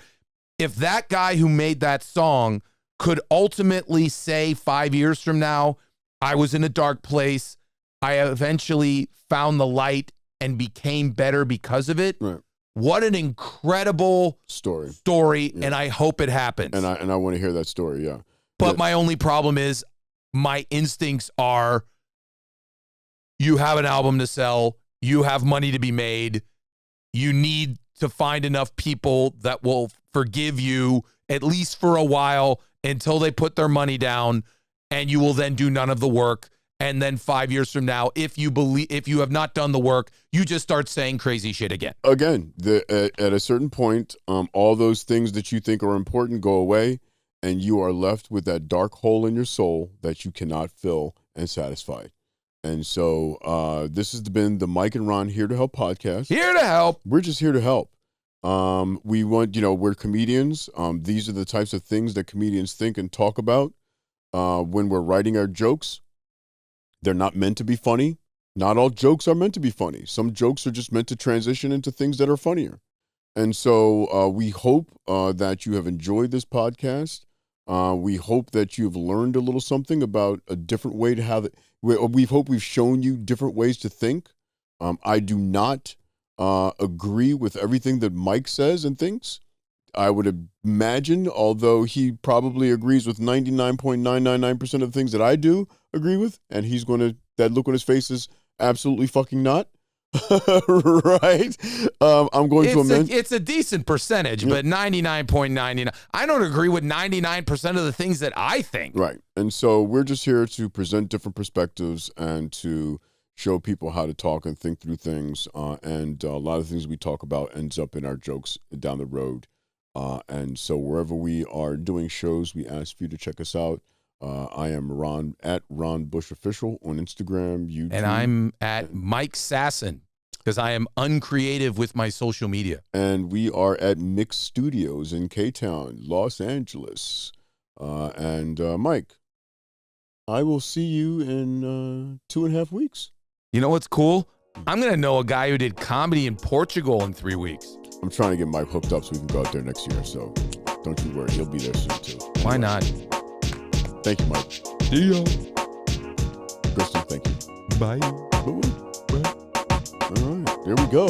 If that guy who made that song could ultimately say 5 years from now, I was in a dark place, I eventually found the light and became better because of it. Right. What an incredible Story. Yeah. and I hope it happens. And I want to hear that story. Yeah. But my only problem is my instincts are, you have an album to sell, you have money to be made, you need to find enough people that will forgive you at least for a while until they put their money down, and you will then do none of the work. And then 5 years from now, if you have not done the work, you just start saying crazy shit again. Again, at a certain point, all those things that you think are important go away, and you are left with that dark hole in your soul that you cannot fill and satisfy. And so this has been the Mike and Ron Here to Help podcast. Here to help. We're just here to help. We want, we're comedians. These are the types of things that comedians think and talk about when we're writing our jokes. They're not meant to be funny. Not all jokes are meant to be funny. Some jokes are just meant to transition into things that are funnier. And so we hope that you have enjoyed this podcast. We hope that you've learned a little something about a different way to have it. We hope we've shown you different ways to think. I do not agree with everything that Mike says and thinks. I would imagine, although he probably agrees with 99.999% of the things that I do agree with, and he's going to, that look on his face is absolutely fucking not. Right? I'm going to amend. It's a decent percentage, but 99.99. I don't agree with 99% of the things that I think. Right. And so we're just here to present different perspectives and to show people how to talk and think through things. And a lot of things we talk about ends up in our jokes down the road. And so wherever we are doing shows, we ask you to check us out. I am Ron at Ron Bush Official on Instagram, YouTube. And I'm at Mike Sasson because I am uncreative with my social media. And we are at Mix Studios in K-Town, Los Angeles. And Mike, I will see you in 2.5 weeks. You know what's cool? I'm going to know a guy who did comedy in Portugal in 3 weeks. I'm trying to get Mike hooked up so we can go out there next year. So don't you worry. He'll be there soon, too. Why not? Thank you, Mike. See ya. Kristen, thank you. Bye. Bye. All right. There we go.